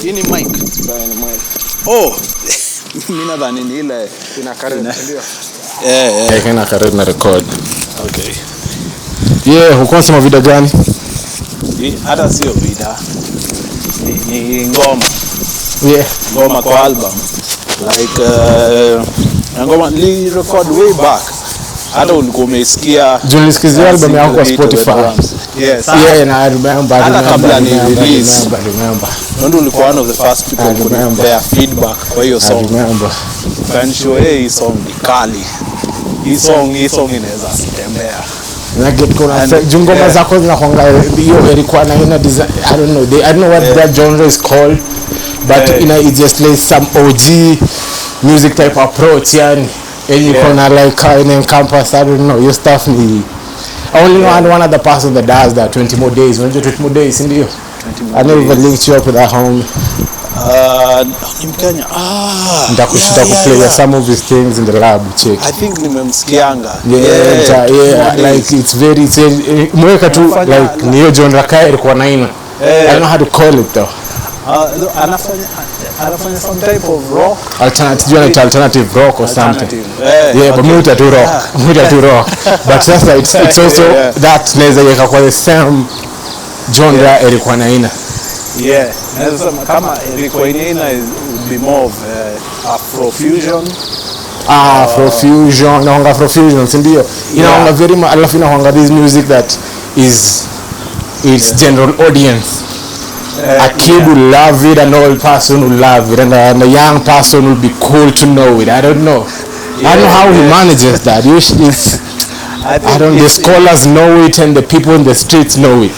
Ini mic. Oh. Mimi nadhani ni ile ina karibu ndio. Ina karibu na record. Okay. Uko nasema video gani? Hata sio video. Ni ngoma. Ngoma kwa album. Like ngoma ni record way back. Hata ulikuwa umesikia Julisikia album yako kwa Spotify. Yes. And I remember. Ndio ulikuwa one of the first people to their feedback kwa hiyo song. I remember. Fanisho hii song ni kali. Hii song inaweza tembea. Na get kuna ngoma zako zinakuanga hiyo ilikuwa na ina design. I don't know what that genre is called, but it's just like some OG music type approach yani. And you gonna like in campus, I don't know, your stuff ni I only know one other person that does that 20 more days. When you 20 more days in the I never linked you up with that homie. Ni Mkenya. Ndakushinda kuplay some of his things in the lab check. I think nimemsikianga. Like it's very mweka tu like niyo genre kai ilikuwa naina. I don't know how to call it though. Anafanya some type of rock, alternative rock or something. But muta tu rock. But just like it's also that naweza yeka kwa the same genre ilikuwa naina. Naweza kama ilikuwa inaina would be more of Afrofusion. Afrofusion, naonga Afrofusion ndio. Inaonga very much alafu inaonga this music that is general audience. A kid will love it, an old person will love it, and a young person will be cool to know it. I don't know. I don't know how he manages that. Usually the scholars know it and the people in the streets know it.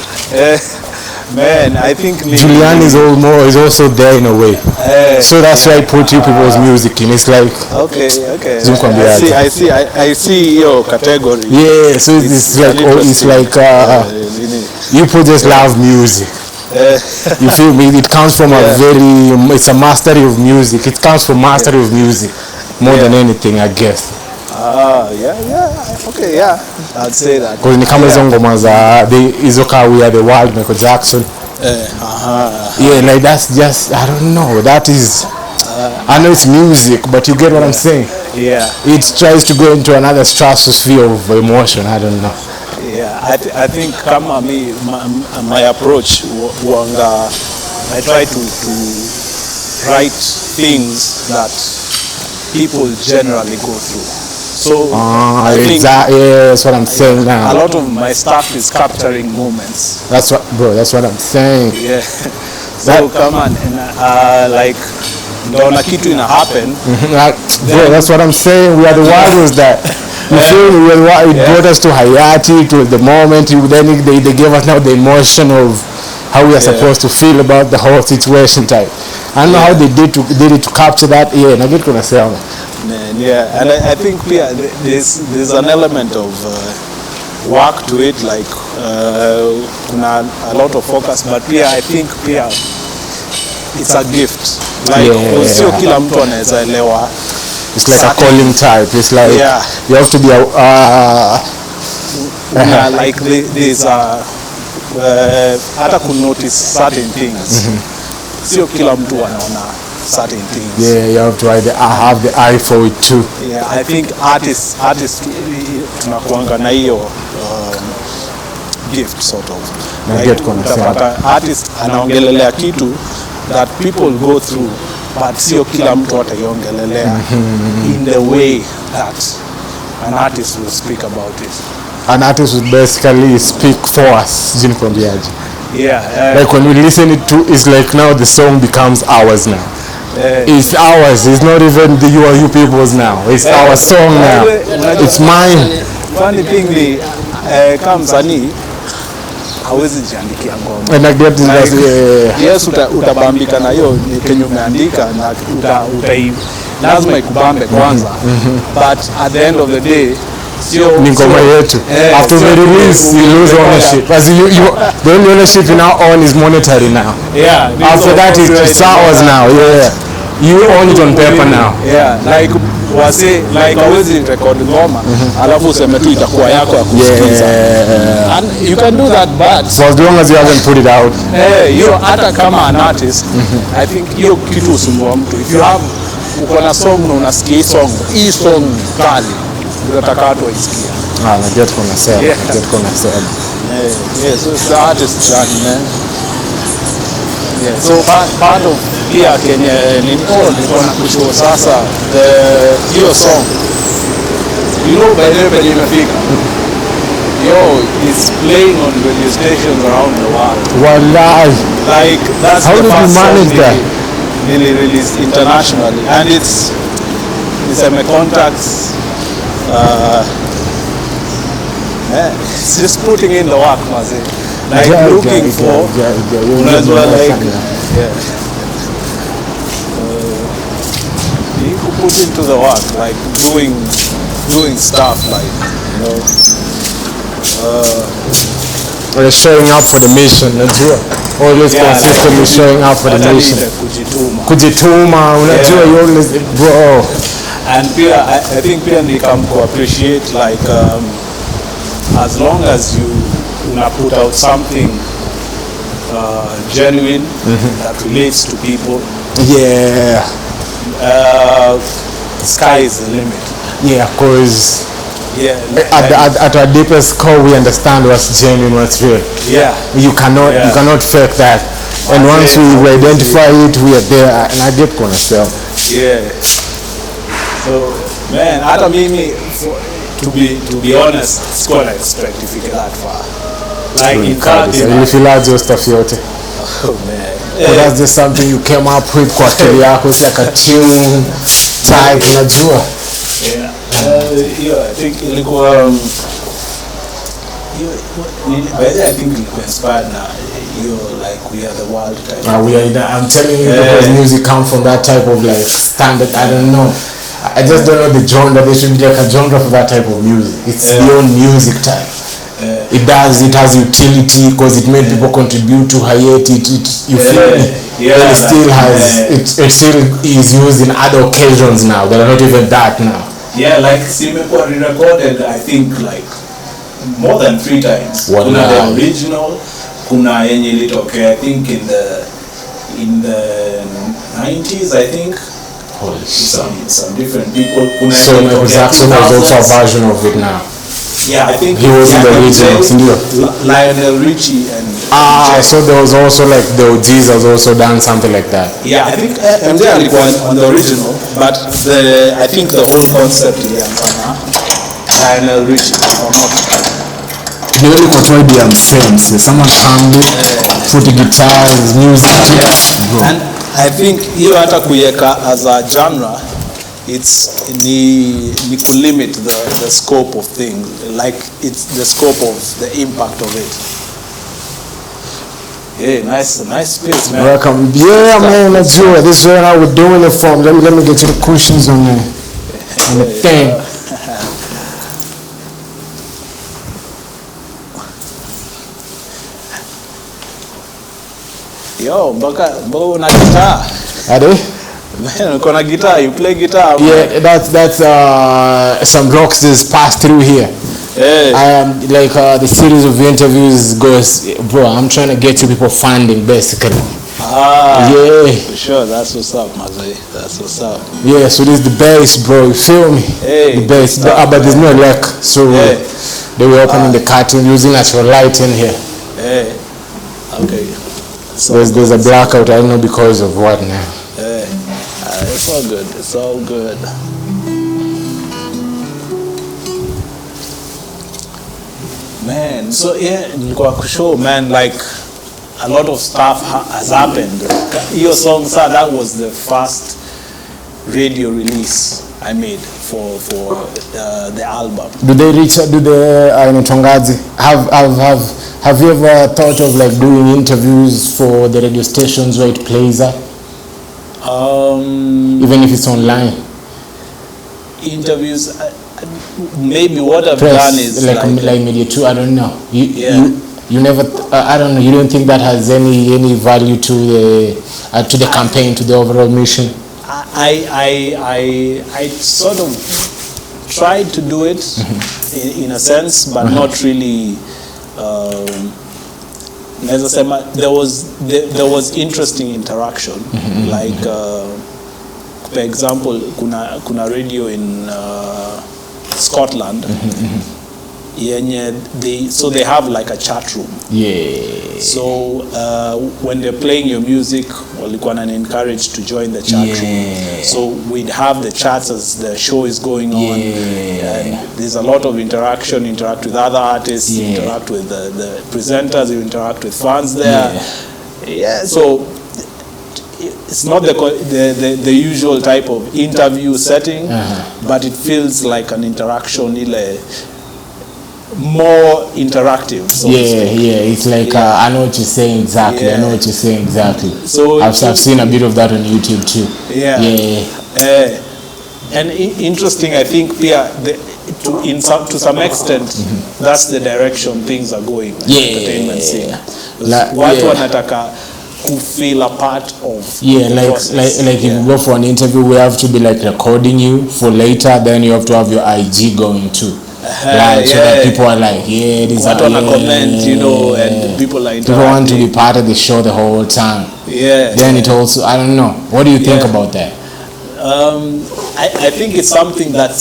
Man, I think Julian is also there in a way. So that's why I put you people's music in. It's like okay. I see your category. Yeah, so it's like you people just love music. You feel me? It comes from it's a mastery of music. It comes from mastery of music more than anything, I guess. Okay, I'd say that. Because ni kama hizo ngoma za izoka We Are The World, Michael Jackson. Like that's just, I don't know, that is I know it's music, but you get what I'm saying? It tries to go into another stratosphere of emotion. I don't know. I think kama my approach wanga, I try to write things that people generally go through. So I think that's what I'm saying now. A lot of my stuff is capturing moments. That's what I'm saying. So come on, like ndona kitu ina happen. That's what I'm saying. We Are The World was that. You feel me? It brought us to Hayati, to the moment. Then they gave us now the emotion of how we are supposed to feel about the whole situation type. I don't know how they did it to capture that. And I get gonna say, man, and I think there's an element of work to it, like kuna a lot of focus, but I think it's a gift. Like sio kila mtu anaweza elewa. It's like a calling type. It's like you have to be like there's hata could notice certain things. Sio kila mtu anaona certain things. You have to have the eye for it too. I think artists tunakuanga na hiyo gift sort of. Artist anaongelelea kitu that people go through, but sio kila mtu ataiongelelea in the way that an artist will speak about it. An artist would basically speak for us. Like when we listen it to, it's like now the song becomes ours now. It's ours. It's not even you people's now. It's our song now. It's mine. Funny thing comes ani hawezi jiandikia ngoma. And I get this. Utabambika na hiyo kenye umeandika na lazima ikubambe kwanza. But at the end of the day ni ngoma yetu. After the release you lose ownership. Because the only ownership you now own is monetary now. After that it's ours now. You own it on paper now. Yeah, like wase like hawezi record ngoma alafu useme tu itakuwa yako ya kusikiza. And you can do that, but so as long as you haven't put it out. Hiyo hata kama an artist, I think hiyo kitu usumbua mtu. If you have uko na song na unasikia hii song kali, unataka watu waisikie. Na get kuna sell. Get kuna sell. Yeah, so it's the artist journey, man. Yeah, so part of pia Kenya nilikuwa na kushow sasa hiyo song. You know, by the way imefika. It's playing on radio stations around the world. Wallahi. Like that's how the did first you manage song that? Really released internationally, and it's my contacts. It's just putting in the work, Mazi. Like looking for as well, like you could put into the work, like doing stuff, like showing up for the mission. Always consistently showing up for the mission. Kujituma, unajua you always bro. And pia I think pia they come to appreciate, like as long as you put out something genuine that relates to people. Yeah. Sky is the limit. Yeah, cause at our deepest core we understand what's genuine, what's real. Yeah. You cannot fake that. And once we identify it, we are there. And I get gonna sell. Yeah. So man, hata mimi to be honest, sikuwa expect if you get that far. Like you can't even your stuff yote. Oh man. Well, that's just something you came up with kwa akili yako. It's like a tune type, unajua. Yeah. I think ilikuwa I think ilikuwa inspired na like we are the world type. I'm telling you, because music comes from that type of like standard. I don't know. I just don't know the genre. There should be like a genre for that type of music. It's your music type. It has utility because it made people contribute to it. You feel me? Yeah. And it still has. It still is used in other occasions now that are not even that now. Yeah, like Simeko re-recorded, I think like more than 3 times. Kuna the original, kuna yenye ilitokea I think in the 90s, I think. Holy shit. Some different people. Kuna so Michael Jackson was also a version of it now. Yeah, I think he was in the original. Lionel Richie and so there was also like the OGs has also done something like that. Yeah, I think MJ alikuwa on the original, but I think the whole concept ilianza Lionel Richie. The only control the friends. Someone come put the guitars, music, bro. And I think hiyo hata kuiweka as a genre, it's ni to limit the scope of things, like it's the scope of the impact of it. Yeah, nice space, man. Welcome. Yeah, man, let's do it. This is how we're doing it from. Let me get you the cushions on the thing. Yo, mpaka una guitar. Ade? Man, uko na guitar, you play guitar. Yeah, that's some rockstars pass through here. Hey. I am like the series of interviews goes, bro. I'm trying to get you people funding basically. Yeah. For sure, that's what's up, Mazai. That's what's up. Yeah, so this is the bass, bro. You feel me? Hey. The bass, but there's no lack. So they were opening the curtain using natural light in here. Hey. Okay. So there's a blackout. I don't know because of what now. Hey. It's all good. It's all good. Man, so yeah, nilikuwa kushow, man, like a lot of stuff has happened. Your song, sir, that was the first radio release I made for the album. Do they reach? Do they have you ever thought of like doing interviews for the radio stations where it plays at? Even if it's online. Interviews, maybe what I've Press, done is like Media 2. I don't know. You never. I don't know. You don't think that has any value to the campaign, to the overall mission? I sort of tried to do it in a sense, but not really. There was interesting interaction, like for example, kuna radio in Scotland. So they have like a chat room. So when they're playing your music, walikuwa encouraged to join the chat room. So we'd have the chats as the show is going on. And there's a lot of interact with other artists, interact with the presenters, you interact with fans there. So it's not the usual type of interview setting, but it feels like an interaction, more interactive. So it's like I know what you're saying exactly. So I've seen a bit of that on YouTube too. And interesting, I think to some extent that's the direction things are going. Entertainment scene. Watu wanataka to feel a part of like if you go for an interview, we have to be like recording you for later, then you have to have your IG going too. So that people are like, this are comment, and people are interacting. People want to be part of the show the whole time. Then it also, I don't know. What do you think about that? I think it's something that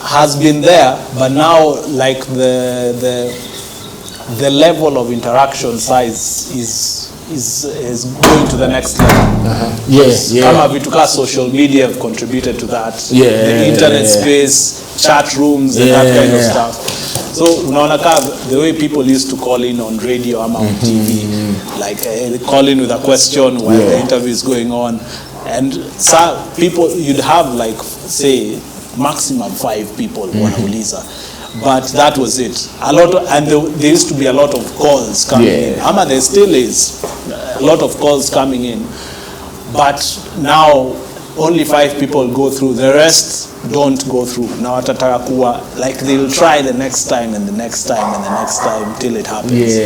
has been there, but now like the level of interaction size is going to the next level. Kama vitu ka social media have contributed to that. The internet space, chat rooms and that kind of stuff. So unaona the way people used to call in on radio or on TV, like they call in with a question while the interview is going on, and so people, you'd have like say maximum 5 people wanauliza. But that was it. And there used to be a lot of calls coming in. There still is a lot of calls coming in. But now only 5 people go through. The rest don't go through. Now watataka kuwa like they'll try the next time and the next time and the next time till it happens.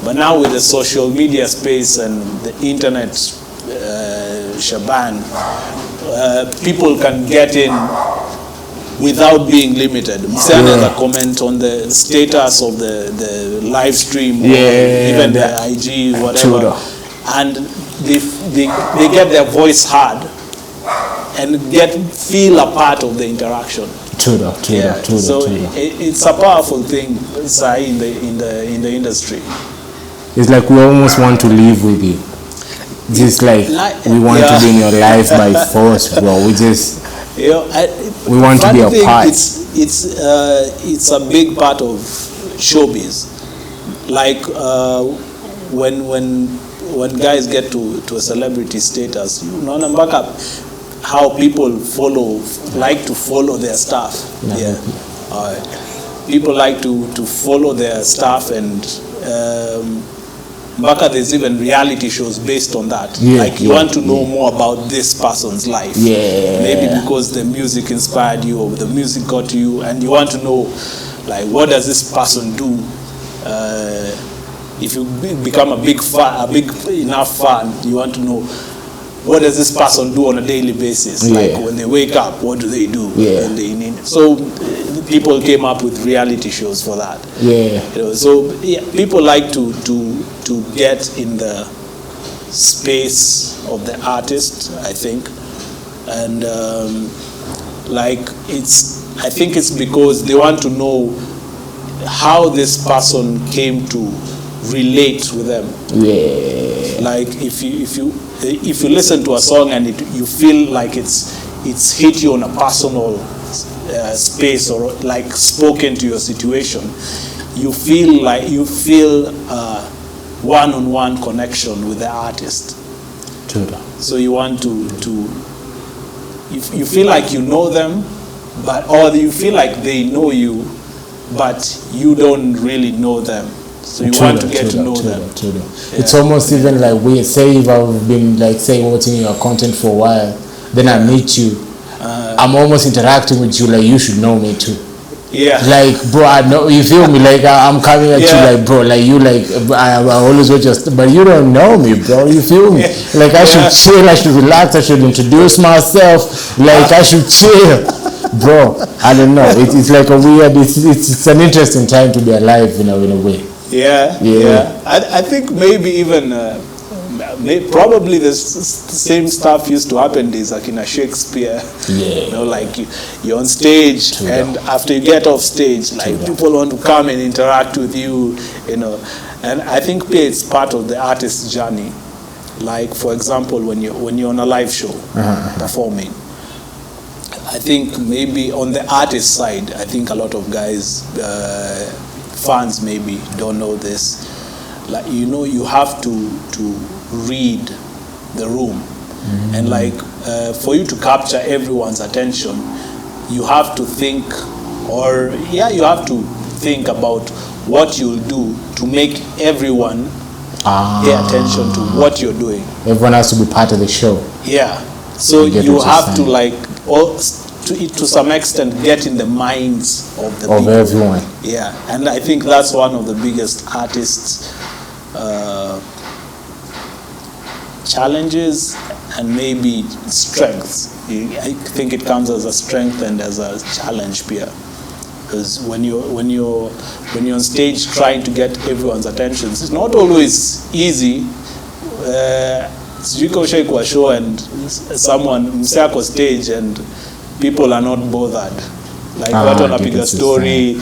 But now with the social media space and the internet shaban, people can get in without being limited. Msana comment on the status of the live stream, or even the IG, whatever, and they get their voice heard and feel a part of the interaction. So it's a powerful thing in the industry. It's like we almost want to live with you. Just like we want to be in your life by force, bro. We just we want to be a part. It's a big part of showbiz. Like when guys get to a celebrity status, unaona mpaka how people like to follow their staff. People like to follow their staff, and mpaka there's even reality shows based on that. You want to know more about this person's life. Maybe because the music inspired you or the music got to you, and you want to know like what does this person do. If you become a big enough fan, you want to know what does this person do on a daily basis. Like when they wake up, what do they do? So people came up with reality shows for that. So people like to get in the space of the artist, I think, and I think it's because they want to know how this person came to relate with them. Like if you listen to a song and you feel like it's hit you on a personal space, or like spoken to your situation, you feel one-on-one connection with the artist. So you want to you feel like you know them, or you feel like they know you, but you don't really know them. So you want to get to know them. It's almost even like if I've been watching your content for a while, then I meet you, I'm almost interacting with you like you should know me too. Yeah. Like, bro, I know, you feel me? Like, I'm coming at you like, bro, like, you, like, I always watch your but you don't know me, bro, you feel me? Like, I should chill, I should relax, I should introduce myself, like, I should chill. Bro, I don't know, it's like a weird, it's an interesting time to be alive, in a way. Yeah. I think maybe even probably the same stuff used to happen days like in a Shakespeare. You know, like you're on stage, and after you get off stage, like people want to come and interact with you, you know. And I think it's part of the artist's journey. Like, for example, when you're on a live show performing, I think maybe on the artist side, I think a lot of guys, fans maybe don't know this. Like, you know, you have to read the room, and like for you to capture everyone's attention, you have to think, you have to think about what you'll do to make everyone pay attention to what you're doing. Everyone has to be part of the show. Yeah. So you have to, like, to some extent, get in the minds of the people. Everyone. Yeah, and I think that's one of the biggest artists' challenges and maybe strengths. I think it comes as a strength and as a challenge here, because when you're on stage trying to get everyone's attention, it's not always easy. You go shake a show and someone on stage and people are not bothered. Like, what on a bigger story,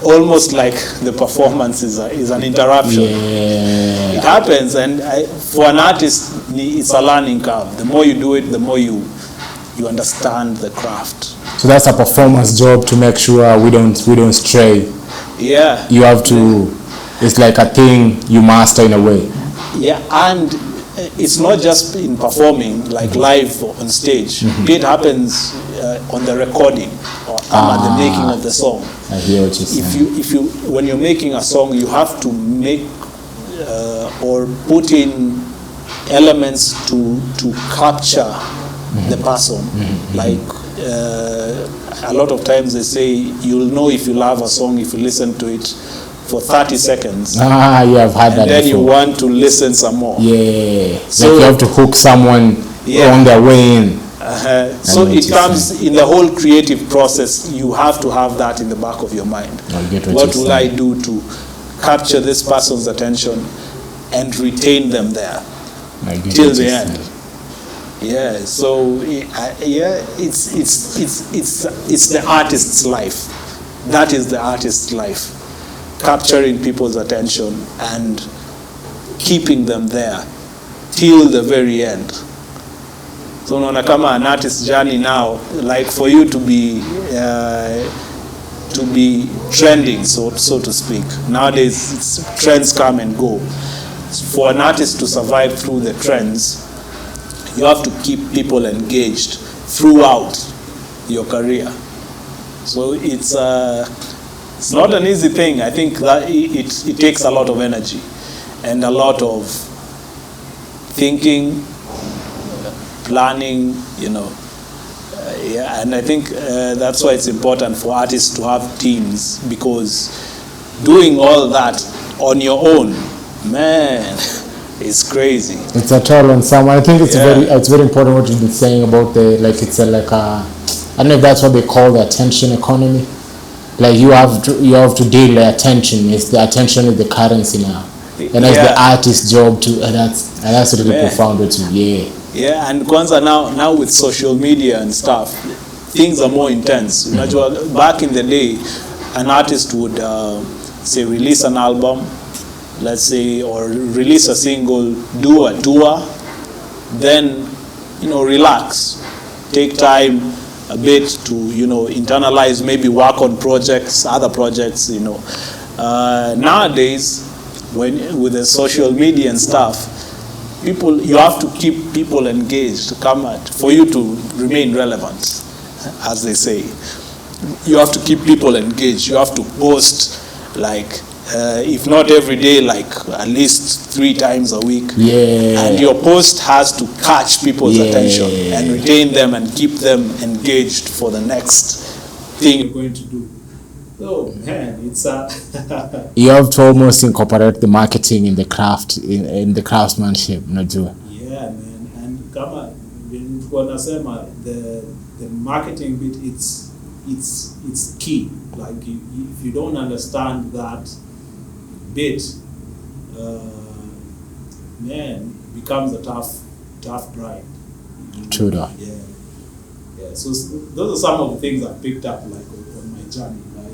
almost like the performance is an interruption. It happens, and for an artist, it's a learning curve. The more you do it, the more you understand the craft. So that's a performance job, to make sure we don't stray. Yeah. You have to. It's like a thing you master in a way. Yeah, and it's not just in performing, like live on stage. It happens on the recording or at the making of the song. I hear what you're saying. When you're making a song, you have to make or put in elements to capture the person. Like a lot of times they say you'll know if you love a song if you listen to it for 30 seconds. I've had that. And then before. You want to listen some more. Yeah. So like you have to hook someone on their way in. So it comes in the whole creative process. You have to have that in the back of your mind. What will I do to capture this person's attention and retain them there till the end? Yeah. So it's the artist's life. That is the artist's life. Capturing people's attention and keeping them there till the very end. So unaona kama an artist journey now, like for you to be trending, so to speak. Nowadays, trends come and go. For an artist to survive through the trends, you have to keep people engaged throughout your career. So it's not an easy thing. I think that it takes a lot of energy and a lot of thinking, planning, you know. And I think that's why it's important for artists to have teams, because doing all that on your own, man, is crazy. It's a toll on someone. I think it's very important what you've been saying about I don't know if that's what they call the attention economy. Like you have to deal with attention. It's the attention is the currency now, and that's the artist's job to. And that's really profound with you. Yeah, and kwanza now with social media and stuff, things are more intense. Back in the day, an artist would say release an album, let's say, or release a single, do a tour, then relax, take time a bit to internalize, maybe work on other projects. Nowadays, with the social media and stuff, you have to keep people engaged for you to remain relevant, as they say. You have to keep people engaged. You have to post, if not every day, at least 3 times a week. And your post has to catch people's attention and retain them and keep them engaged for the next thing you're going to do. So man, it's you have to almost incorporate the marketing in the craft, in the craftsmanship, unajua. Yeah, man. And kama wanasema the marketing bit, it's key. Like if you don't understand that bit, man, it becomes a tough grind. True though. Yeah. So those are some of the things I picked up like on my journey. Like,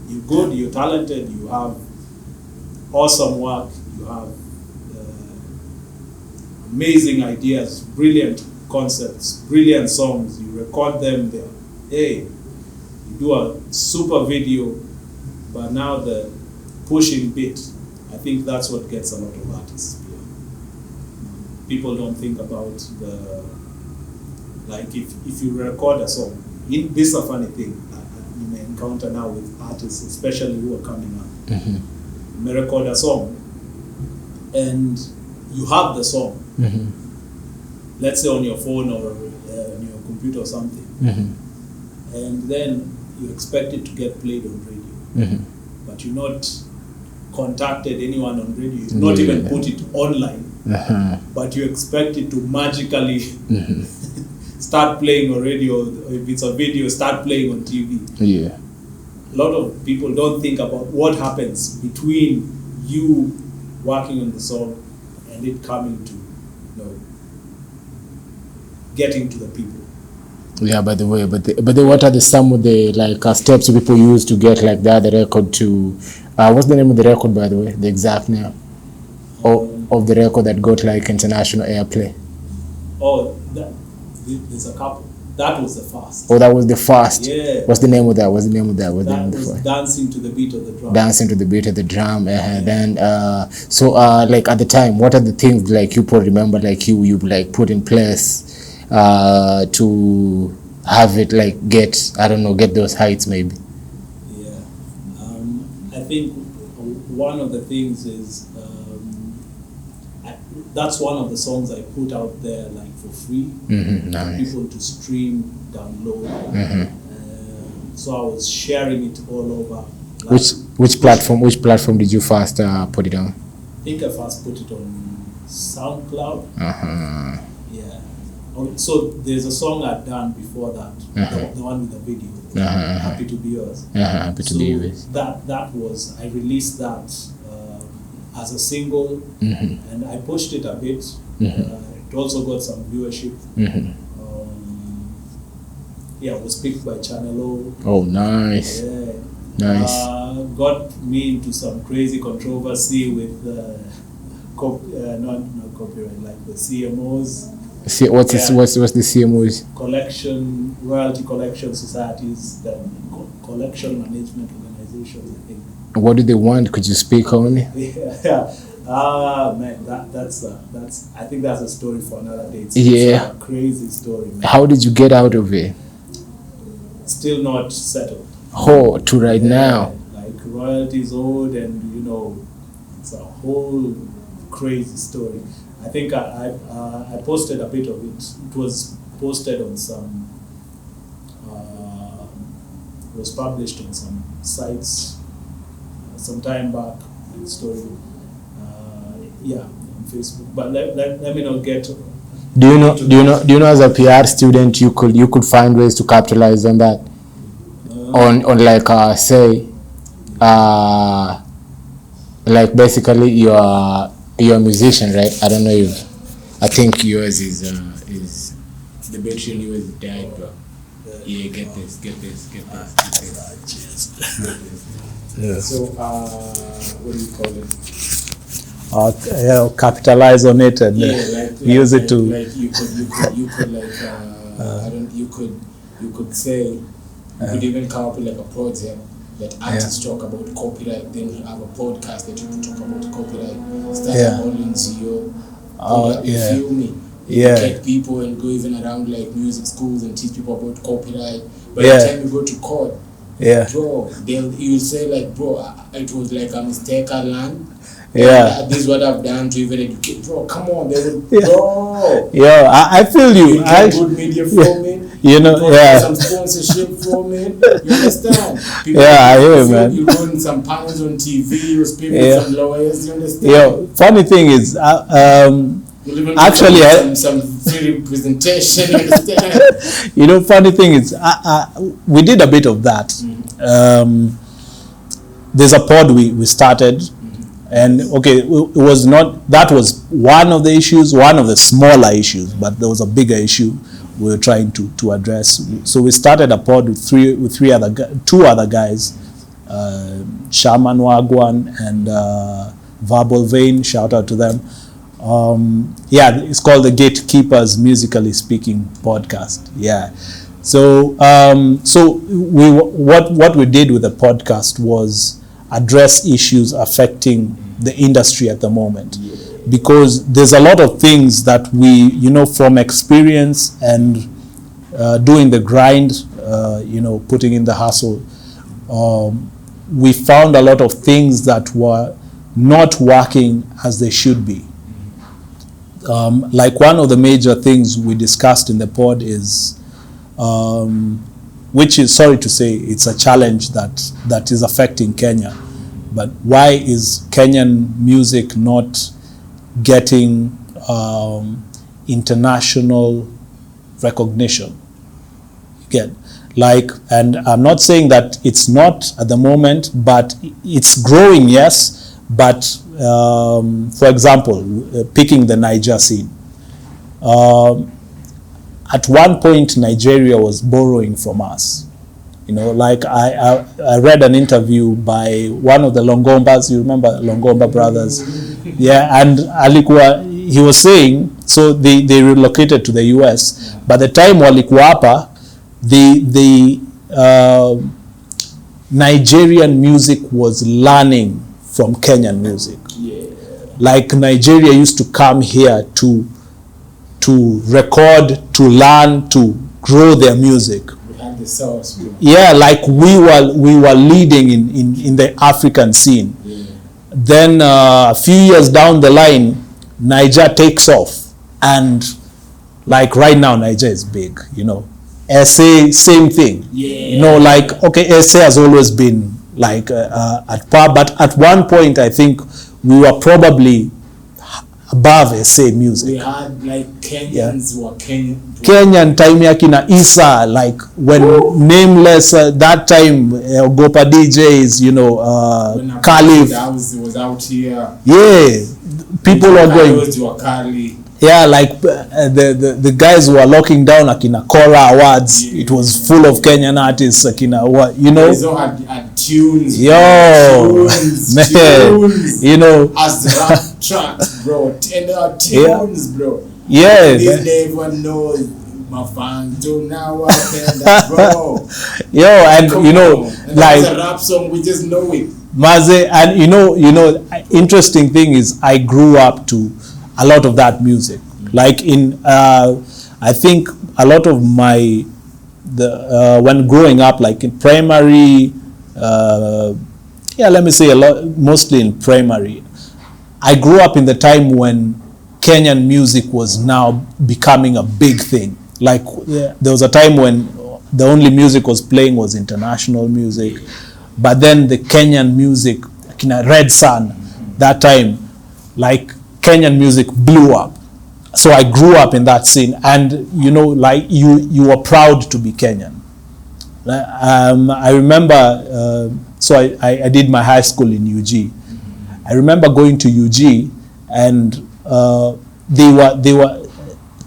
you're good, you're talented, you have awesome work, you have amazing ideas, brilliant concepts, brilliant songs. You record them there. Hey, you do a super video, but now the pushing bit, I think that's what gets a lot of artists. People don't think about like if you record a song. This is a funny thing you may encounter now with artists, especially who are coming up. Mm-hmm. You may record a song, and you have the song. Mm-hmm. Let's say on your phone or on your computer or something, mm-hmm. and then you expect it to get played on radio, mm-hmm. but you're not contacted anyone on radio, you've not even put it online, but you expect it to magically mm-hmm. start playing on radio, or if it's a video, start playing on TV. Yeah. A lot of people don't think about what happens between you working on the song and it coming to, getting to the people. Yeah, by the way, but what are some of the like steps people use to get like the record to what's the name of the record, by the way, the exact name of the record that got like international airplay? There's a couple. That was the first. Oh, that was the first. Yeah. What's the name of that? That was Dancing to the Beat of the Drum. Dancing to the Beat of the Drum. Then like at the time, what are the things like you probably remember like you like put in place to have it like get those heights maybe? Yeah. I think one of the things is that's one of the songs I put out there like for free, mm-hmm. Nice. People to stream, download. Mm-hmm. So I was sharing it all over. Like, which platform did you first put it on? I think I first put it on SoundCloud. Uh-huh. Yeah. So there's a song I'd done before that, the one with the video, Happy to Be Yours. Happy to Be Yours. That was, I released that as a single, mm-hmm. and I pushed it a bit. Mm-hmm. It also got some viewership. Mm-hmm. It was picked by Channel O. Oh, nice. Yeah. Nice. Got me into some crazy controversy with not copyright, like the CMOs. What's the CMOs? Royalty collection societies, the collection management organizations, I think. What do they want? Could you speak on it? Yeah. Man, that's I think that's a story for another day. It's a crazy story, man. How did you get out of it? Still not settled. To right now. Like royalties owed, and it's a whole crazy story. I think I posted a bit of it. It was posted on some. It was published on some sites some time back. The story, on Facebook. But let me not get. Do you know as a PR student you could find ways to capitalize on that, on like like basically you're a musician, right? I don't know if I think yours is the battery on yours is died, bro. Yeah, get this. Yeah. So what do you call it? Capitalize on it and use it to. Like you could say you could even come up with like a project that artists talk about copyright. Then you have a podcast that you can talk about copyright. Start all in Zio. You feel me? Yeah. Get people and go even around like music schools and teach people about copyright. By the time you go to court, bro, you'll say like, bro, it was like a mistake I learned. Yeah. This is what I've done to even educate. Bro, come on, they would, bro. Yeah, I feel you. Good media filming. You know, some sponsorship from it. You understand? People I hear, man. You run some panels on TV. You speak with some lawyers. You understand? Funny thing is, actually, some free representation. You understand? Funny thing is, we did a bit of that. There's a pod we started. And it was not, that was one of the issues, one of the smaller issues, but there was a bigger issue we were trying to address. So we started a pod with two other guys, Shaman Wagwan and Verbal Vein, shout out to them. It's called the Gatekeepers Musically Speaking podcast. So what we did with the podcast was address issues affecting the industry at the moment, because there's a lot of things that we, from experience and doing the grind, putting in the hustle, we found a lot of things that were not working as they should be. Like one of the major things we discussed in the pod is, which is, sorry to say, it's a challenge that is affecting Kenya. But why is Kenyan music not getting international recognition? Again, and I'm not saying that it's not at the moment, but it's growing, yes. But for example, picking the Niger scene. At one point, Nigeria was borrowing from us. I read an interview by one of the Longombas. You remember Longomba brothers? And Alikuwa, he was saying, so they relocated to the US. By the time walikuwa hapa, the Nigerian music was learning from Kenyan music. Like Nigeria used to come here to record, to learn, to grow their music. The source, like we were leading in the African scene. Then a few years down the line, Niger takes off, and like right now Niger is big. SA, same thing. SA has always been like at par, but at one point I think we were probably above SA music. We had like Kenyans who were Kenyan time yakina Isa, like when Nameless, that time Gopa DJs, Khalif was out here. People were going. Like the guys who were locking down Akina Kora Awards. It was full of Kenyan artists. Akina, They all had tunes. Tunes. As rap tracks, bro. Tender tunes, bro. These never know my fans do now, bro. And like a rap song, we just know it. Maze, and interesting thing is I grew up to a lot of that music. Like I think a lot of when growing up, like in primary, let me say mostly in primary, I grew up in the time when Kenyan music was now becoming a big thing. Like there was a time when the only music was playing was international music, but then the Kenyan music, like in a Red Sun, that time, like Kenyan music blew up. So I grew up in that scene, and like you were proud to be Kenyan. I remember, so I did my high school in UG. I remember going to UG, and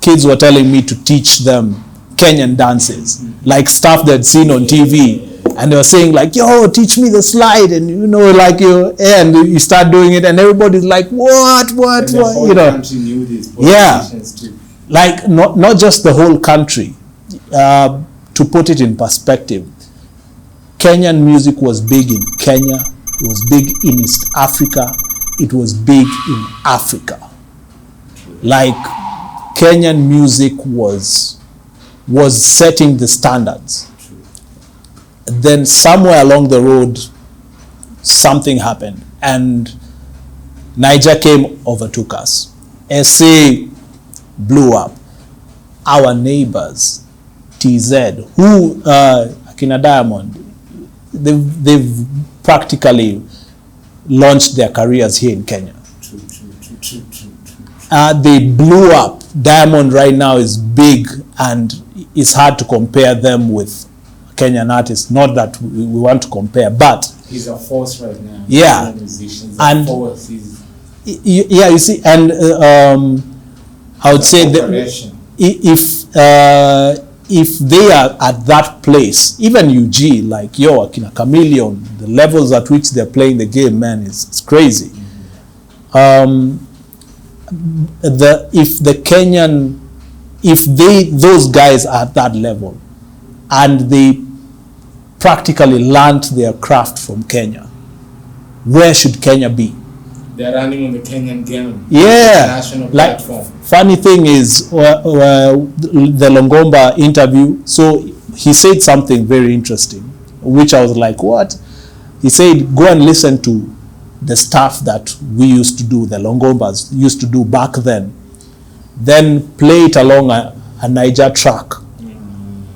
kids were telling me to teach them Kenyan dances, like stuff they'd seen on TV. And they were saying like, yo, teach me the slide. And and you start doing it, and everybody's like, what? Country knew this, too. Like not just the whole country. To put it in perspective, Kenyan music was big in Kenya. It was big in East Africa. It was big in Africa. Like Kenyan music was setting the standards. Then somewhere along the road, something happened, and Niger overtook us. SA blew up. Our neighbors TZ, who Akina Diamond, they've practically launched their careers here in Kenya. True. They blew up. Diamond right now is big, and it's hard to compare them with Kenyan artists. Not that we want to compare, but he's a force right now. Yeah, and force. Yeah, you see, and I would say that if they are at that place, even UG, like Akina Chameleon, the levels at which they're playing the game, man, it's crazy. If those guys are at that level, and they practically learned their craft from Kenya, where should Kenya be? They're running on the Kenyan game. Yeah, national platform. Funny thing is, the Longomba interview, so he said something very interesting, which I was like, what? He said, go and listen to the stuff that we used to do, the Longombas used to do back then play it along a Niger track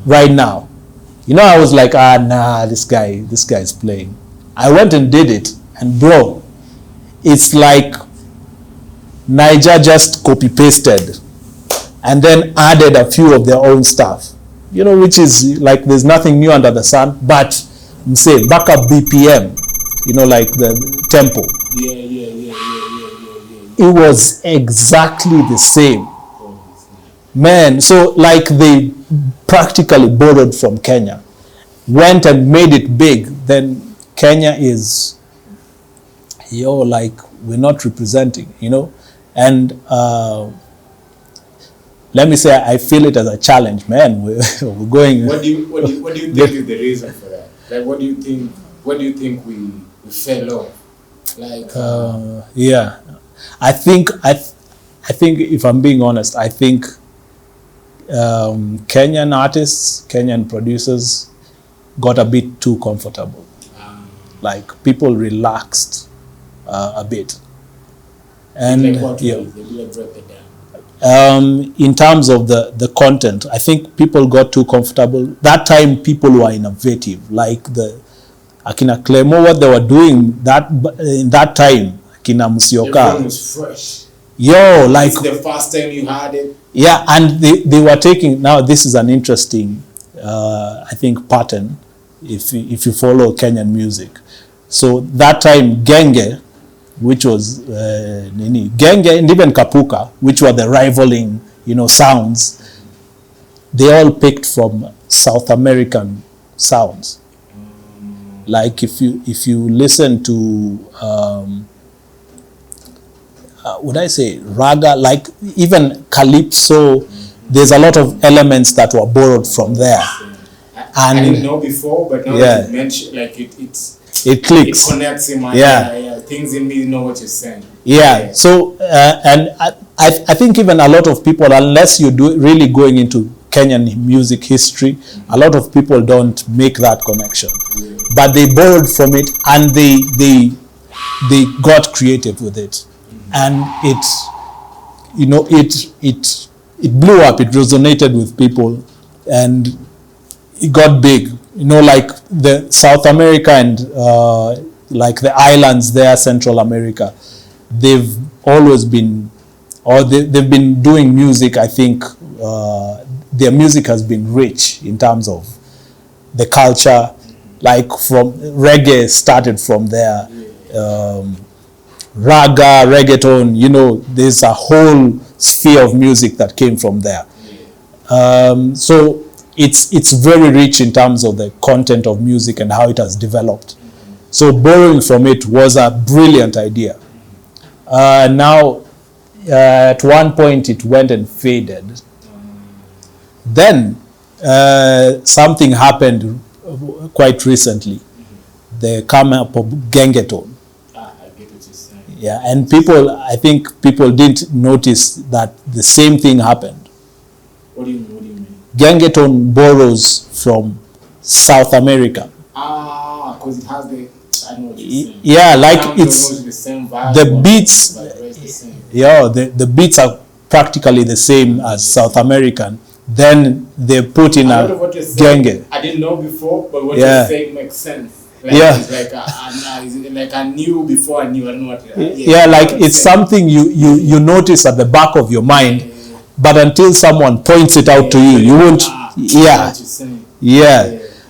right now. I was like, nah, this guy is playing. I went and did it, and bro, it's like Niger just copy-pasted and then added a few of their own stuff, which is like there's nothing new under the sun, but say back up BPM, like the tempo. Yeah. It was exactly the same. Man, so like they practically borrowed from Kenya, went and made it big. Then Kenya is, like we're not representing, and let me say I feel it as a challenge, man. We're going. What do you think is the reason for that? Like, what do you think we fell off? Like, yeah, I think if I'm being honest, I think Kenyan artists, Kenyan producers got a bit too comfortable. Like people relaxed a bit, and in terms of the content, I think people got too comfortable. That time, people were innovative, like the Akina Clemo, what they were doing in that time, Akina Musioka. Everyone was fresh. Like it's the first time you had it. Yeah, and they were taking. Now this is an interesting, I think, pattern. If you follow Kenyan music, so that time Genge, which was Genge, and even Kapuka, which were the rivaling sounds, they all picked from South American sounds. Like if you listen to would I say raga, like even calypso, there's a lot of elements that were borrowed from there. And I didn't know before, but now that you mentioned, like it clicks. It connects in my things in me know what you're saying. Yeah. So and I think even a lot of people, unless you're really going into Kenyan music history, a lot of people don't make that connection. Yeah. But they borrowed from it, and they got creative with it. And it blew up, it resonated with people, and it got big. Like the South America and like the islands there, Central America, they've always been, or they've been doing music. I think their music has been rich in terms of the culture, like from reggae started from there. Raga, reggaeton, there's a whole sphere of music that came from there. So it's very rich in terms of the content of music and how it has developed. So borrowing from it was a brilliant idea. Now, at one point it went and faded. Then something happened quite recently. The come up of gengeton. Yeah, and I think people didn't notice that the same thing happened. What do you mean? Gengeton borrows from South America. Because it has I know what you're saying. Yeah, like it's the same vibe, the beats. the same. Yeah, the beats are practically the same as South American, then they put in a genge. I didn't know before, but what you're saying makes sense. Like, it's like I knew before I knew. I know what. Like it's something you notice at the back of your mind, but until someone points it out to you, you won't.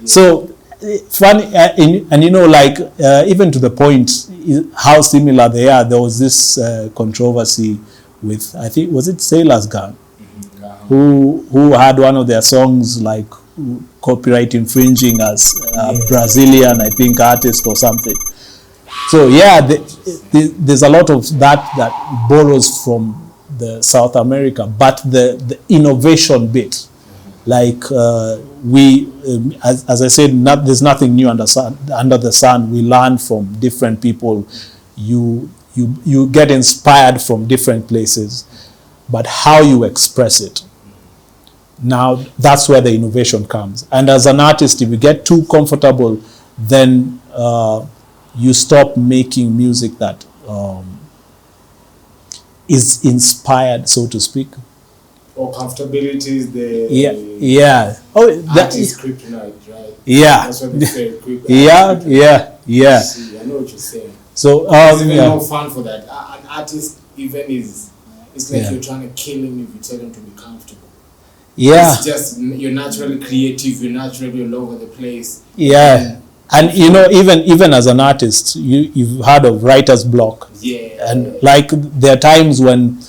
So funny, and you know, like even to the point how similar they are. There was this controversy with, I think, was it Sailor's Gang, who had one of their songs like copyright infringing as a Brazilian, I think, artist or something. So there's a lot of that borrows from the South America, but the innovation bit, like as I said, there's nothing new under the sun. We learn from different people. You get inspired from different places, but how you express it, now that's where the innovation comes. And as an artist, if you get too comfortable, then you stop making music that is inspired, so to speak. Or comfortability is the artist kryptonite, right? That's what they say. See, I know what you're saying. So it's even more fun for that. An artist even it's like you're trying to kill him if you tell him to be comfortable. It's just, you're naturally creative, you're naturally all over the place. And you know, even as an artist, you've heard of writer's block. And like there are times when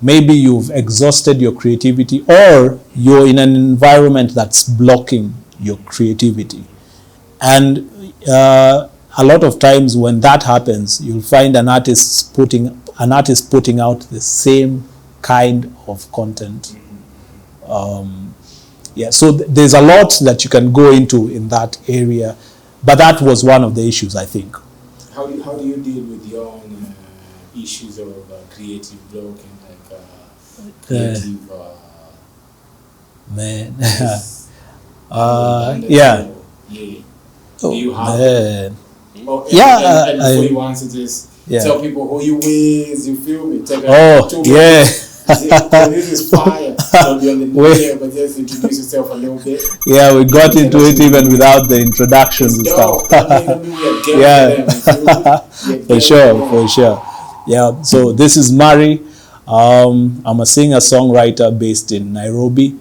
maybe you've exhausted your creativity, or you're in an environment that's blocking your creativity. And a lot of times when that happens, you'll find an artist putting out the same kind of content. So there's a lot that you can go into in that area, but that was one of the issues, I think. How do you deal with your own issues of creative block and creative man? Do you have and before you answer this, tell people who you with, you feel me? This is fire. Don't be on the media, but just introduce yourself a little bit. We got into it even without the introductions and stuff. For sure. So this is Mari. I'm a singer-songwriter based in Nairobi.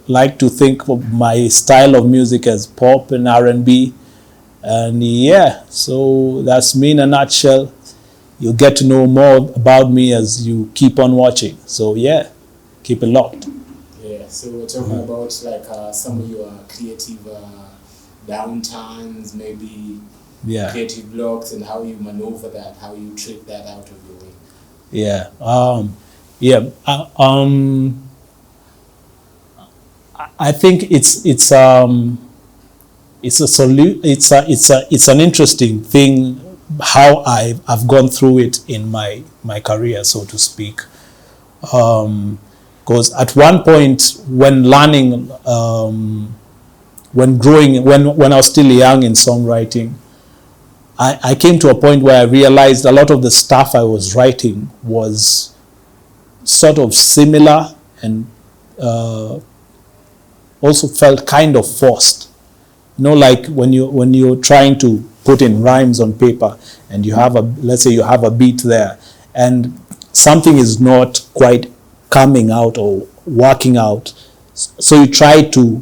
Like to think of my style of music as pop and R&B. And so that's me in a nutshell. You'll get to know more about me as you keep on watching. So keep it locked. So we're talking about like some of your creative downtimes, maybe creative blocks, and how you maneuver that, how you trick that out of your way. I think it's an interesting thing how I've gone through it in my career, so to speak. Because at one point when learning, when I was still young in songwriting, I came to a point where I realized a lot of the stuff I was writing was sort of similar and also felt kind of forced. You know, like when you're trying to put in rhymes on paper and you have let's say you have a beat there and something is not quite coming out or working out, so you try to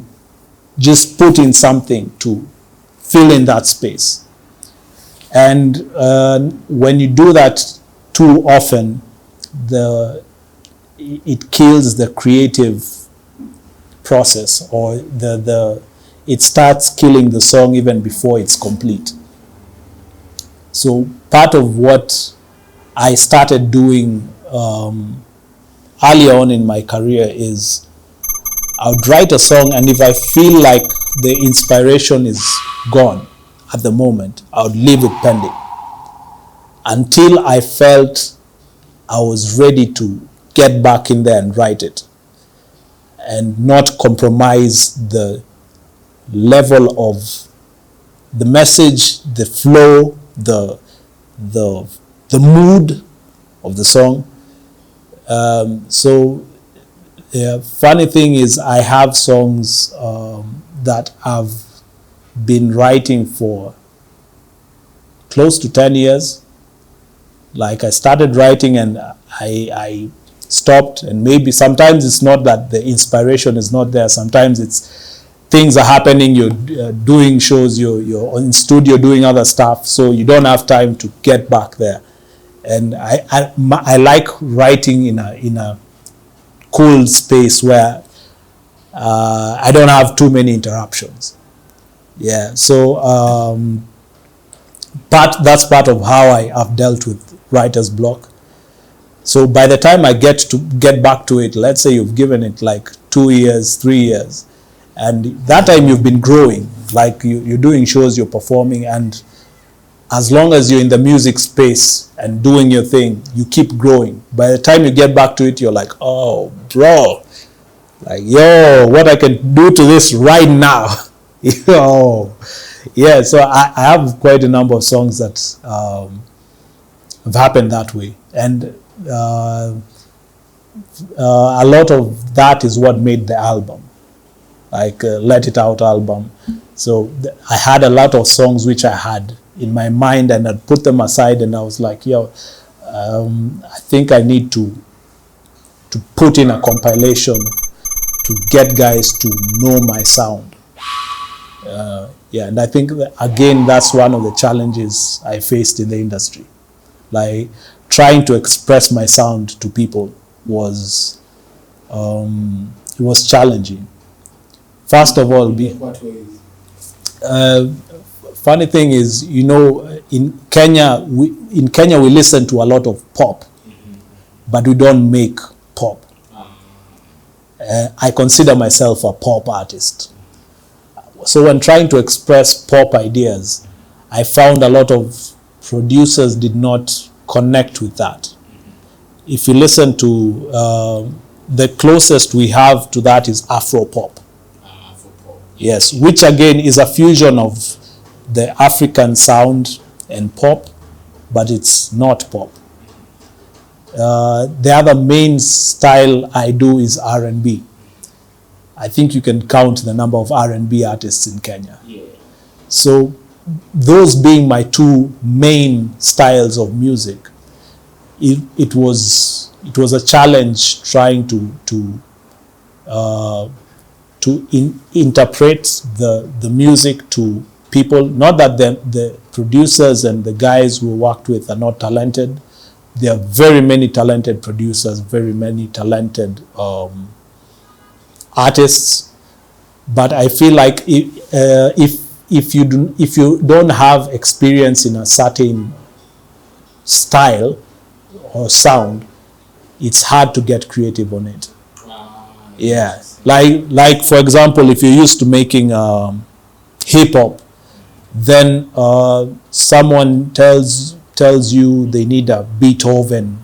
just put in something to fill in that space. And when you do that too often, it kills the creative process, or it starts killing the song even before it's complete. So part of what I started doing earlier on in my career is I would write a song, and if I feel like the inspiration is gone at the moment, I would leave it pending until I felt I was ready to get back in there and write it, and not compromise the level of the message, the flow, the mood of the song. So Yeah, funny thing is, I have songs that I've been writing for close to 10 years. Like I started writing and I stopped, and maybe sometimes it's not that the inspiration is not there. Sometimes it's things are happening, you're doing shows, you're in studio doing other stuff, so you don't have time to get back there. And I like writing in a cool space where I don't have too many interruptions. Yeah, so that's part of how I have dealt with writer's block. So by the time I get back to it, let's say you've given it like 2 years, 3 years, and that time you've been growing, like you're doing shows, you're performing, and as long as you're in the music space and doing your thing, you keep growing. By the time you get back to it, you're like, oh, bro, like, yo, what I can do to this right now. Yo, yeah, so I have quite a number of songs that have happened that way. And a lot of that is what made the album, like Let It Out album. So I had a lot of songs which I had in my mind, and I'd put them aside, and I was like, yo, I think I need to put in a compilation to get guys to know my sound. Yeah, and I think that, again, that's one of the challenges I faced in the industry. Like trying to express my sound to people was it was challenging. First of all, What ways? Funny thing is, you know, in Kenya we listen to a lot of pop, but we don't make pop. I consider myself a pop artist. So when trying to express pop ideas, I found a lot of producers did not connect with that. If you listen to the closest we have to that is Afro pop. Yes, which again is a fusion of the African sound and pop, but it's not pop. The other main style I do is R&B. I think you can count the number of R&B artists in Kenya. Yeah. So those being my two main styles of music, it was a challenge trying to interpret the music to people. Not that the producers and the guys we worked with are not talented. There are very many talented producers, very many talented artists, but I feel like if you don't have experience in a certain style or sound, it's hard to get creative on it. Yeah, like for example, if you're used to making hip hop, then someone tells you they need a Beethoven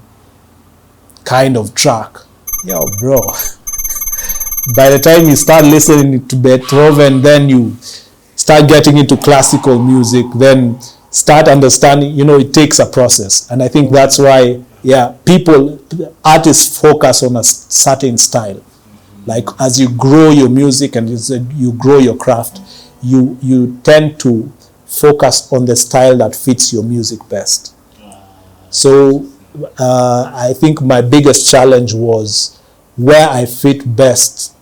kind of track. Yo, bro. By the time you start listening to Beethoven, then you start getting into classical music, then start understanding, it takes a process. And I think that's why, artists focus on a certain style. Like as you grow your music and you grow your craft, you tend to focus on the style that fits your music best. So I think my biggest challenge was where I fit best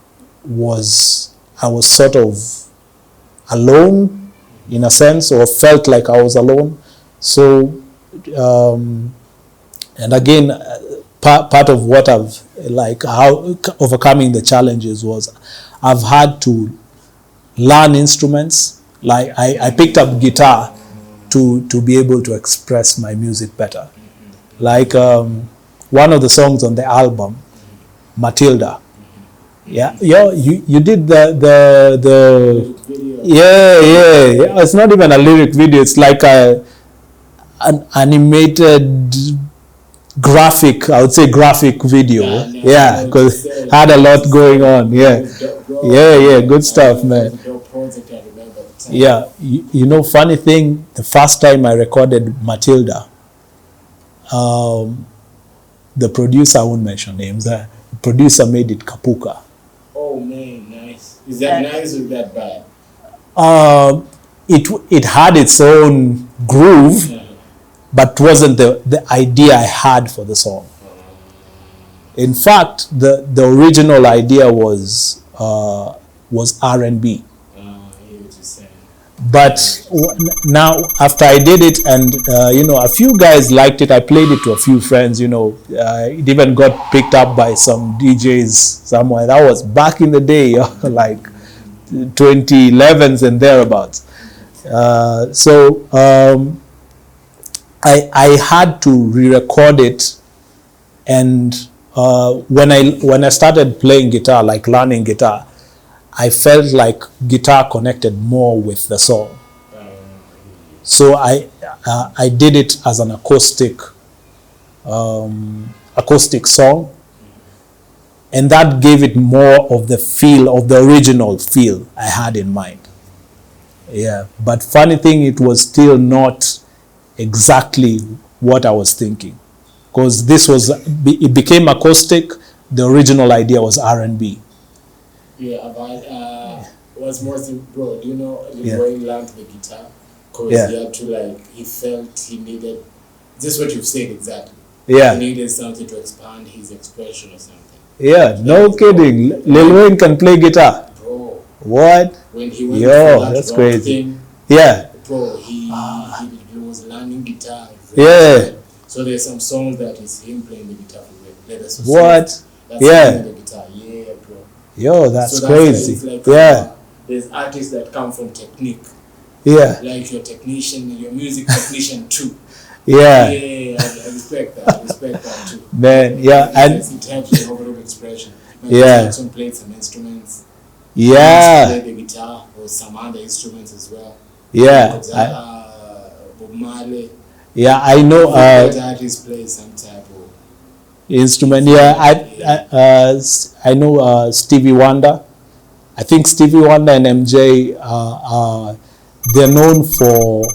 was I was sort of alone in a sense, or felt like I was alone. So and again, part of what I've how overcoming the challenges was I've had to learn instruments. Like I picked up guitar to be able to express my music better. Like one of the songs on the album, Matilda. Yeah, you did the yeah. It's not even a lyric video. It's like an animated graphic. I would say graphic video. Yeah, because had a lot going on. Yeah, good stuff, man. Yeah, funny thing. The first time I recorded Matilda, the producer, I won't mention names. producer made it Kapuka. Oh man, nice. Is that nice or that bad? It had its own groove, but wasn't the idea I had for the song. In fact, the original idea was R&B. But now, after I did it, and a few guys liked it, I played it to a few friends. It even got picked up by some DJs somewhere. That was back in the day, like 2011s and thereabouts. I had to re-record it, and when I started playing guitar, like learning guitar, I felt like guitar connected more with the song. So I did it as an acoustic song, and that gave it more of the feel of the original feel I had in mind. Yeah, but funny thing, it was still not exactly what I was thinking, because it became acoustic. The original idea was R&B. Yeah, but what's more bro, do you know where he learned the guitar? Because he had to, he felt he needed, just what you've said exactly. Yeah. He needed something to expand his expression or something. Yeah, no kidding. Lil Wayne can play guitar. Bro. What? When he went that's crazy. Thing, yeah. Bro, he was learning guitar. Yeah. So there's some songs that is him playing the guitar for what? That's the guitar. Yeah, bro. Yo, that's crazy. There's artists that come from technique. Yeah. Like your technician, your music technician too. Yeah. Yeah, I respect that. I respect that too. Man, yeah. And it helps the overall expression. Yeah. Jackson played some instruments. Yeah. He played the guitar or some other instruments as well. Yeah. Bob Marley. Yeah, I know. Artists play some type of instrument. Yeah, I know Stevie Wonder. I think Stevie Wonder and MJ they're known for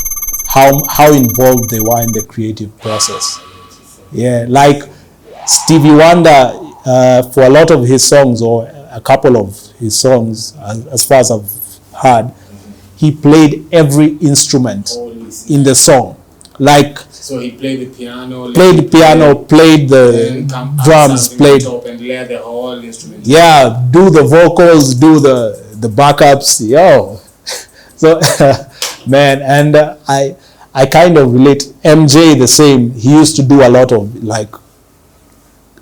how involved they were in the creative process. Yeah, like Stevie Wonder, for a lot of his songs, or a couple of his songs, as far as I've heard, he played every instrument in the song. Like, so he played the piano, played the drums, played and layer the whole instrument. Yeah, do the vocals, do the backups. Yo, so man, and I kind of relate. MJ the same. He used to do a lot of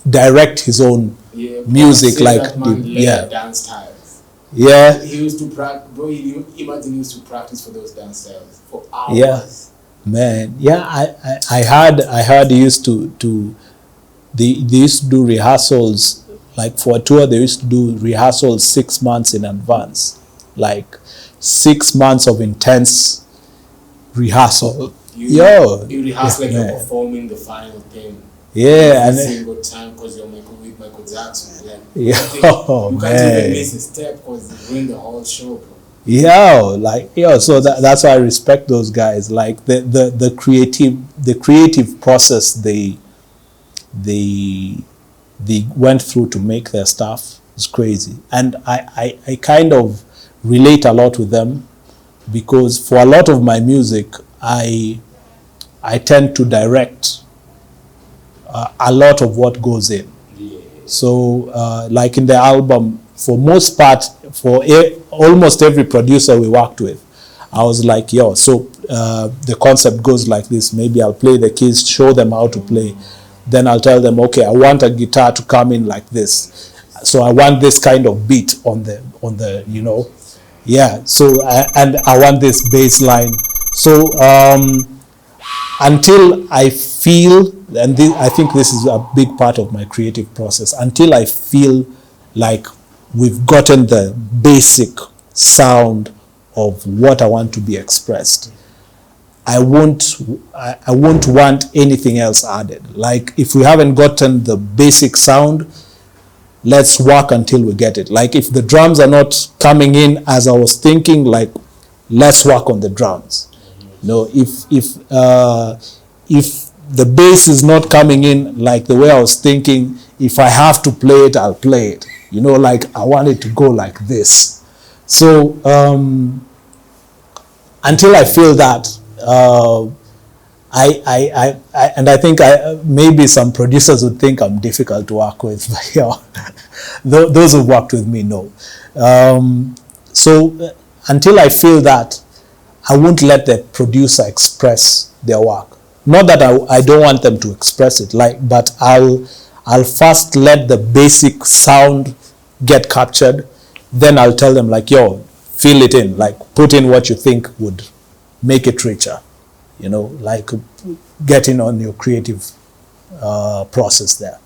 direct his own music, dance styles. Yeah, he used to practice. Bro, imagine he used to practice for those dance styles for hours. Yeah. Man, yeah, I heard they used to they used to do rehearsals, like for a tour. They used to do rehearsals 6 months in advance, like 6 months of intense rehearsal. You rehearse like you're performing the final thing. Yeah, every single time, because you're with Michael Jackson. Yeah, you can't even miss a step because you win the whole show, bro. So that's why I respect those guys. Like the creative process they went through to make their stuff is crazy, and I kind of relate a lot with them, because for a lot of my music I tend to direct a lot of what goes in. So like in the album, for most part, for almost every producer we worked with, I was like, the concept goes like this. Maybe I'll play the keys, show them how to play. Then I'll tell them, okay, I want a guitar to come in like this. So I want this kind of beat on the So and I want this bass line. So until I feel, and I think this is a big part of my creative process, until I feel like we've gotten the basic sound of what I want to be expressed, I won't want anything else added. Like, if we haven't gotten the basic sound, let's work until we get it. Like, if the drums are not coming in as I was thinking, like, let's work on the drums. If the bass is not coming in like the way I was thinking. If I have to play it, I'll play it. You know, like I want it to go like this. So until I feel that, and I think maybe some producers would think I'm difficult to work with, but yeah, those who've worked with me know. So until I feel that, I won't let the producer express their work. Not that I don't want them to express it, but I'll first let the basic sound get captured. Then I'll tell them like, yo, fill it in, like put in what you think would make it richer. You know, like getting on your creative process there.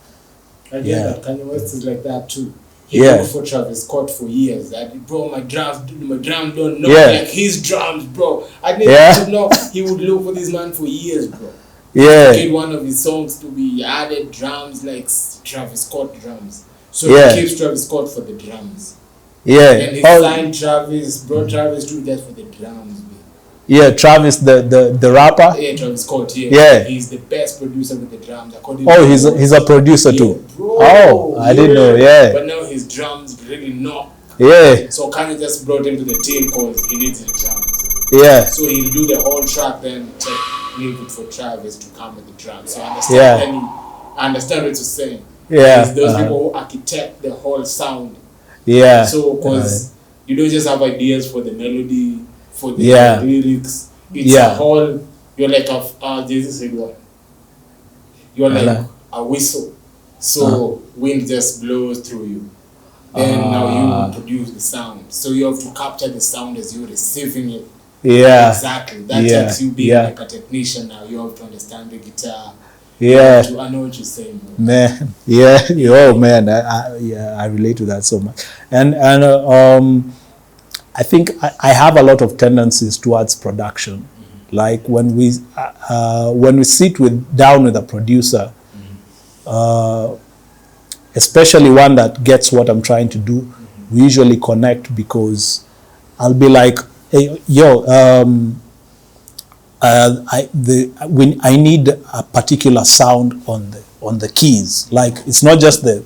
I get that. Kanye West is like that too. He worked for Travis Scott for years. That, bro, my drums don't know like his drums, bro. I didn't know. He would look for this man for years, bro. Yeah. He get one of his songs to be added drums like Travis Scott drums. So he keeps Travis Scott for the drums. Yeah. And he signed Travis, bro. Travis do that for the drums. Yeah, Travis, the rapper. Yeah, Travis Scott. Yeah, he's the best producer with the drums. He's a producer too. Bro, I didn't know. Yeah. But now his drums really knock. Yeah. So Kanye just brought him to the team because he needs the drums. Yeah. So he'll do the whole track, then leave it for Travis to come with the drums. So I understand what you're saying. Yeah. Those people who architect the whole sound. Yeah. So because you don't just have ideas for the melody, for the lyrics, it's a whole. You're like this is a one. You're like a whistle, so wind just blows through you. Then now you produce the sound, so you have to capture the sound as you're receiving it. Yeah, exactly. That takes you being like a technician. Now you have to understand the guitar. Yeah, I know what you're saying, bro. Man. Yeah, oh man, I relate to that so much, and I think I have a lot of tendencies towards production. Mm-hmm. Like when we sit down with a producer, especially one that gets what I'm trying to do, we usually connect because I'll be like, hey, yo, I need a particular sound on the keys. Like it's not just the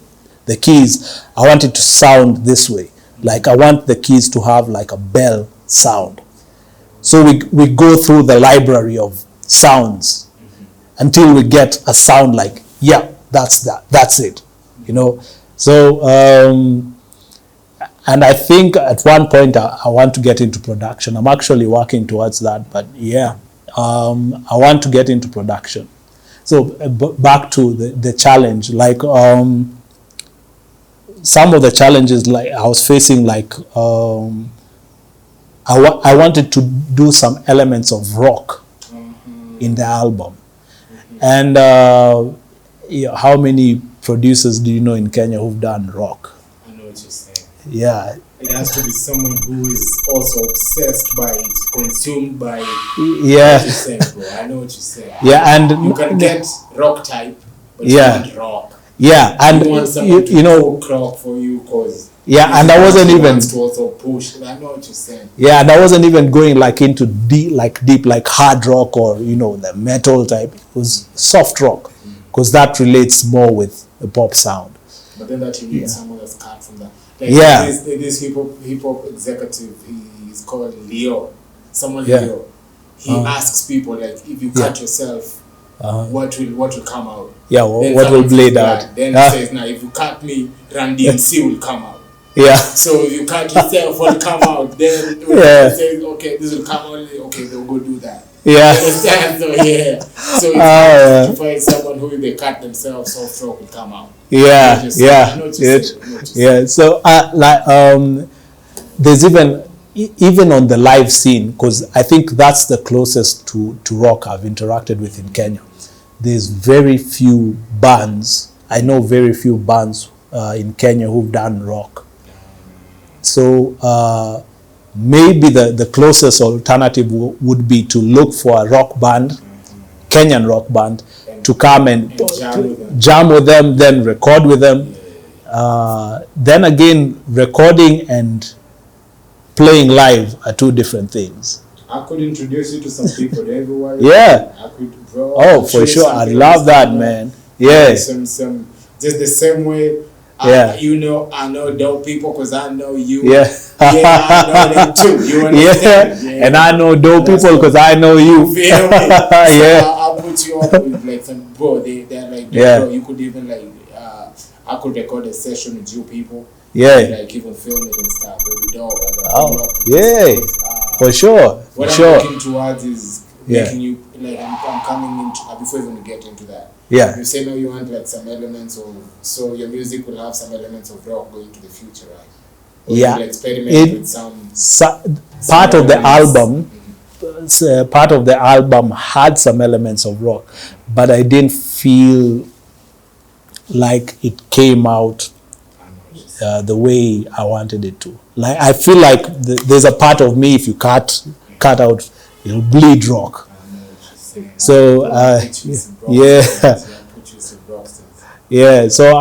keys. I want it to sound this way. Like I want the keys to have like a bell sound. So we go through the library of sounds until we get a sound like, that's it, you know. So and I think at one point I want to get into production. I'm actually working towards that, but I want to get into production. So back to the challenge, like some of the challenges like I was facing, like I wanted to do some elements of rock in the album. And how many producers do you know in Kenya who've done rock? I know what you're saying. Yeah. It has to be someone who is also obsessed by it, consumed by it. Yeah. What you're saying, bro. I know what you're saying. Yeah, and you can get rock type, but you want rock. Yeah, and you want someone to folk rock for you, cause and I wasn't even to also push. I know what you're saying. Yeah, and I wasn't even going like into deep like hard rock or the metal type. It was soft rock, because that relates more with the pop sound. But then that you need someone that's cut from that. Like this hip hop executive, he's called Leo. Leo. He asks people like, if you cut yourself, what will come out? Yeah, what will blade out? Then he says, now if you cut me, Run DMC will come out. Yeah. So if you cut yourself, what will come out? Then he says, okay, this will come out. Okay, they'll go do that. Yeah. You understand? So So it's to find someone who, if they cut themselves, soft rock will come out. Yeah. So there's even on the live scene, because I think that's the closest to rock I've interacted with in Kenya. There's very few bands. I know very few bands in Kenya who've done rock. So maybe the closest alternative would be to look for a rock band, Kenyan rock band, to come and jam with them, then record with them. Then again, recording and playing live are two different things. I could introduce you to some people everywhere. Yeah. I could, bro. Oh, for sure. I love that, man. Yeah. Some just the same way. Yeah. You know, I know dope people because I know you. Yeah. Yeah, I know them too. You understand? Yeah. And I know dope people because I know you. You feel me? Yeah. So I'll put you up with like some bro. They're like, yeah. Bro, you could even like, I could record a session with you people. Yeah. Like even film it and stuff. It'll be dope. Oh, yeah. For sure. What For I'm sure. looking towards is making you like I'm coming into before even get into that. Yeah. You say now you want like some elements of, so your music will have some elements of rock going to the future, right? Or yeah. you'll experiment with part of the album. Mm-hmm. Part of the album had some elements of rock, but I didn't feel like it came out the way I wanted it to. Like I feel like there's a part of me, if you cut out, it'll bleed rock. So yeah. Yeah, so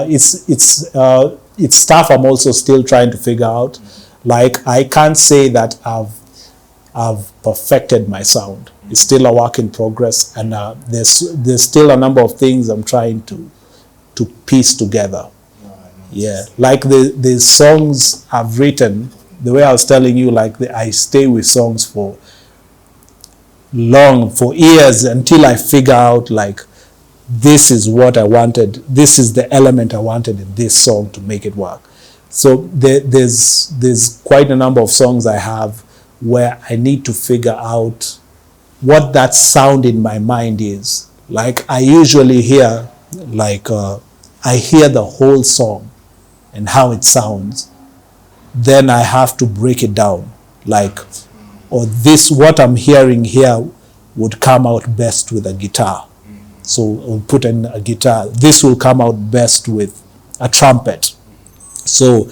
it's stuff I'm also still trying to figure out. Like I can't say that I've perfected my sound. It's still a work in progress, and there's still a number of things I'm trying to piece together. Yeah, like the songs I've written, the way I was telling you, like I stay with songs for years until I figure out like this is what I wanted, this is the element I wanted in this song to make it work. So there's quite a number of songs I have where I need to figure out what that sound in my mind is. Like I usually hear I hear the whole song and how it sounds, then I have to break it down, like, or this, what I'm hearing here would come out best with a guitar. So we'll put in a guitar. This will come out best with a trumpet. So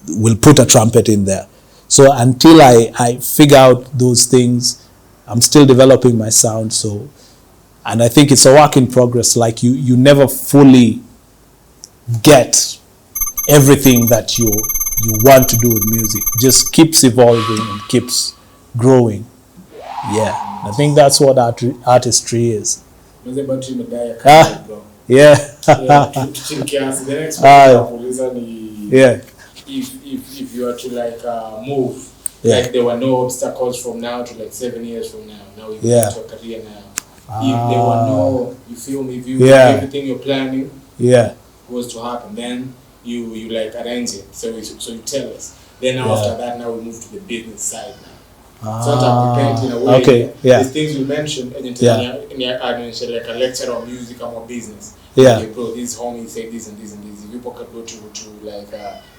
we'll put a trumpet in there. So until I figure out those things, I'm still developing my sound. So, and I think it's a work in progress. Like you never fully get everything that you want to do with music. It just keeps evolving and keeps growing. Yeah, I think that's what artistry is. Yeah. Yeah. If you are to like move, like there were no obstacles from now to like 7 years from now. Now you've got your career now. If there were no, you feel me? If everything you're planning was to happen, then you like arrange it. So you tell us. Then after that, now we move to the business side now. Sort of depends in a way. Okay. Yeah. These things we mentioned, and I mentioned like a lecture on music or business. Yeah. Okay, bro, this homie said this and this and this. If people could go to like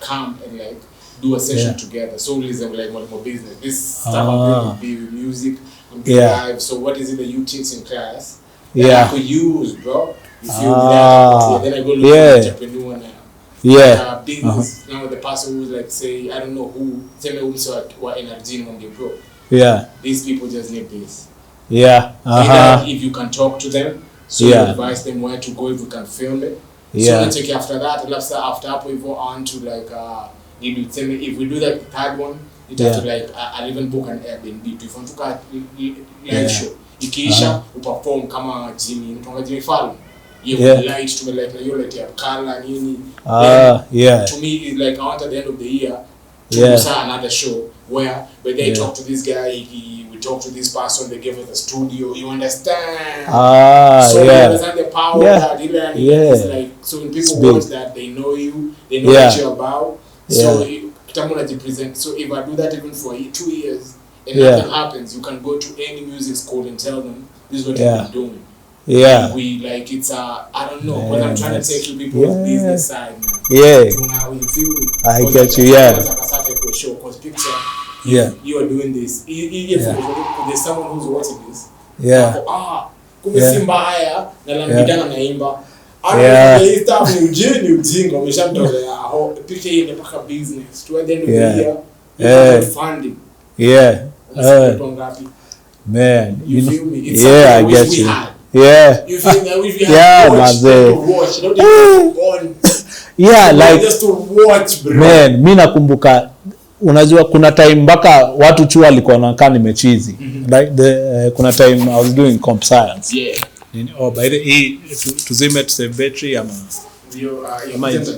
camp and like do a session together. So listen, like more business. This stuff I'm going to be with music. I'm doing live. So what is it that you teach in class? That I could use, bro. You feel that? Then I go look for an entrepreneur now. Yeah. Business. Now the person who's like say, I don't know who, tell me also what energy on the bro. Yeah. These people just need this. Yeah. Either if you can talk to them, so you advise them where to go if you can film it. So let's take after that, after we go on to like if we do that third one, you have to like I'll even book an Airbnb if you want to live show. Ikiisha uperform kama Jimmy Fallon. You light to me like you let your color nini. To me it's like I want at the end of the year to do another show where they talk to this guy, we talk to this person, they give us a studio, you understand? So you understand the power that is like, so when people watch that, they know you, they know what you're about. So so if I do that even for 2 years and nothing happens, you can go to any music school and tell them this is what you've been doing. Yeah. We like it's I don't know, because I'm trying to take you people with business side now. Yeah. So now you feel me? I get you, Because picture you are doing this. If there's someone who's watching this. Kumesimba haya na langidana naimba. Hii stuff ni ujinga umeshamtolea picture hii inapaka business. To the end of the year, funding. Man, you feel me? It's I get you. You feel me? I wish we had to watch, not even on. Like just to watch, bro. Man, mimi nakumbuka unajua kuna time mpaka watu chuo walikuwa wanakaa nimechizi. Like kuna time I was doing comp science. Yeah. By the tuzime tuseme battery ama You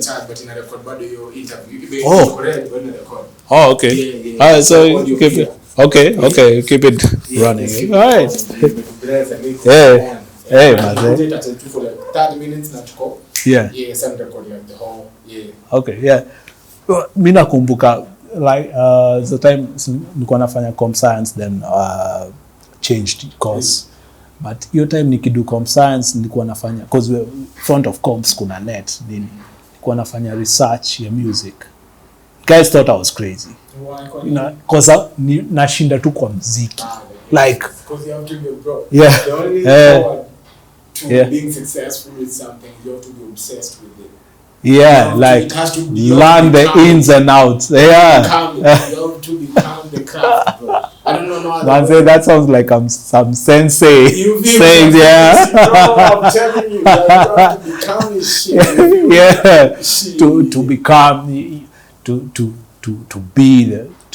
chat but in a record bado your interview. Correct when record. Oh, okay. Yeah. So keep it. Okay, keep it running. All right. Hey, man. For like 30 minutes na tuko. Yeah. Yeah, some record like the whole. Yeah. Okay, yeah. Mimi nakumbuka like the time nilikuwa nafanya comp science then changed course. But hiyo time nikidu comp science nilikuwa nafanya because we front of comps kuna net nini. Nilikuwa nafanya research ya music. Guys thought I was crazy. Why? Because nashinda tu kwa muziki. Like because you have to be bro. Yeah. The only forward to Yeah. being successful with something, you have to be obsessed with it. Yeah, like learn the ins and outs. Yeah. You have to become the craft, bro. I don't know no other Man, say that sounds like I'm some sensei you saying, yeah. No, I'm telling you, like, you have to become this shit. Yeah. Shit. To become, to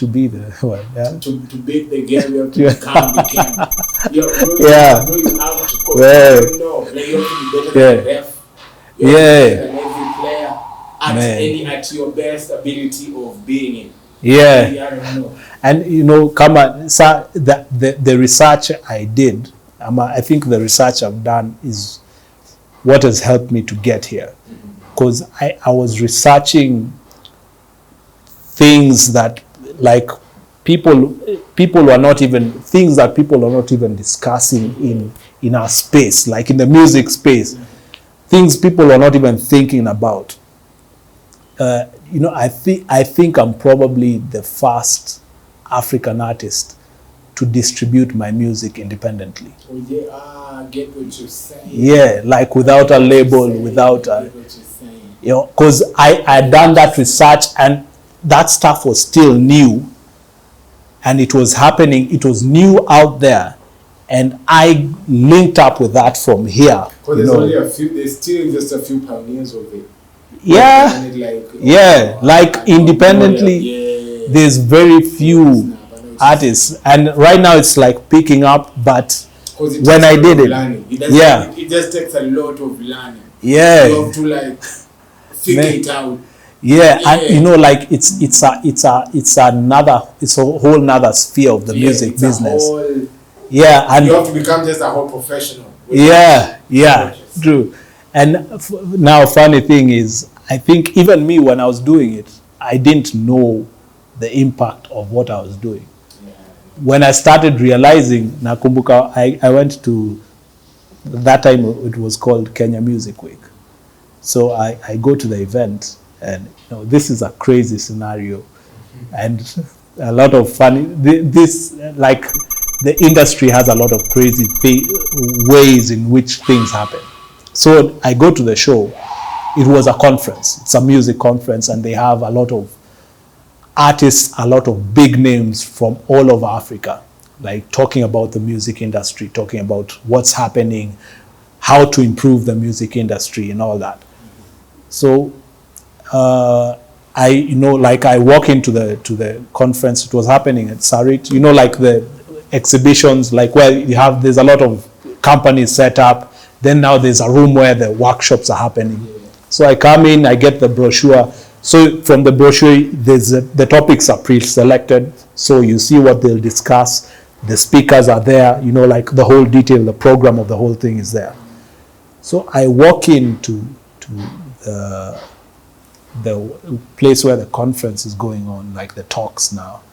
be the what? Yeah. To beat the game, you have to become the game. You have to Yeah. you have to coach. Yeah. No, like you have to be better than the ref. You have to be Yeah. better than every player at your best ability of being it. Yeah. I don't know. And you know, come on, so the research I did, I think the research I've done is what has helped me to get here. Because I was researching things that like people were not even, things that people are not even discussing in our space, like in the music space, things people are not even thinking about. You know, I think I'm probably the first African artist to distribute my music independently. Oh, yeah, I get what you're saying. Yeah, like without a label, without a, you know, because I had done that research and that stuff was still new and it was happening, it was new out there, and I linked up with that from here. Because there's only a few, there's still just a few pioneers of it. Yeah, like independently, there's very few artists, and right now it's like picking up, but when I did it, it just takes a lot of learning. Yeah, you have to like figure it out. Yeah, and you know, like it's a whole nother sphere of the music business. And you have to become just a whole professional. True. And now, funny thing is, I think even me when I was doing it, I didn't know the impact of what I was doing. When I started realizing, nakumbuka, I went to, that time it was called Kenya Music Week. So I go to the event, and you know, this is a crazy scenario, and a lot of funny, this, like, the industry has a lot of crazy ways in which things happen. So I go to the show. It was a conference. It's a music conference, and they have a lot of artists, a lot of big names from all over Africa, like talking about the music industry, talking about what's happening, how to improve the music industry and all that. So I walk into the conference. It was happening at Sarit, you know, like the exhibitions, like where there's a lot of companies set up. Then now there's a room where the workshops are happening. So I come in, I get the brochure. So from the brochure, the topics are pre-selected. So you see what they'll discuss. The speakers are there, you know, like the whole detail, the program of the whole thing is there. So I walk into the place where the conference is going on, like the talks now.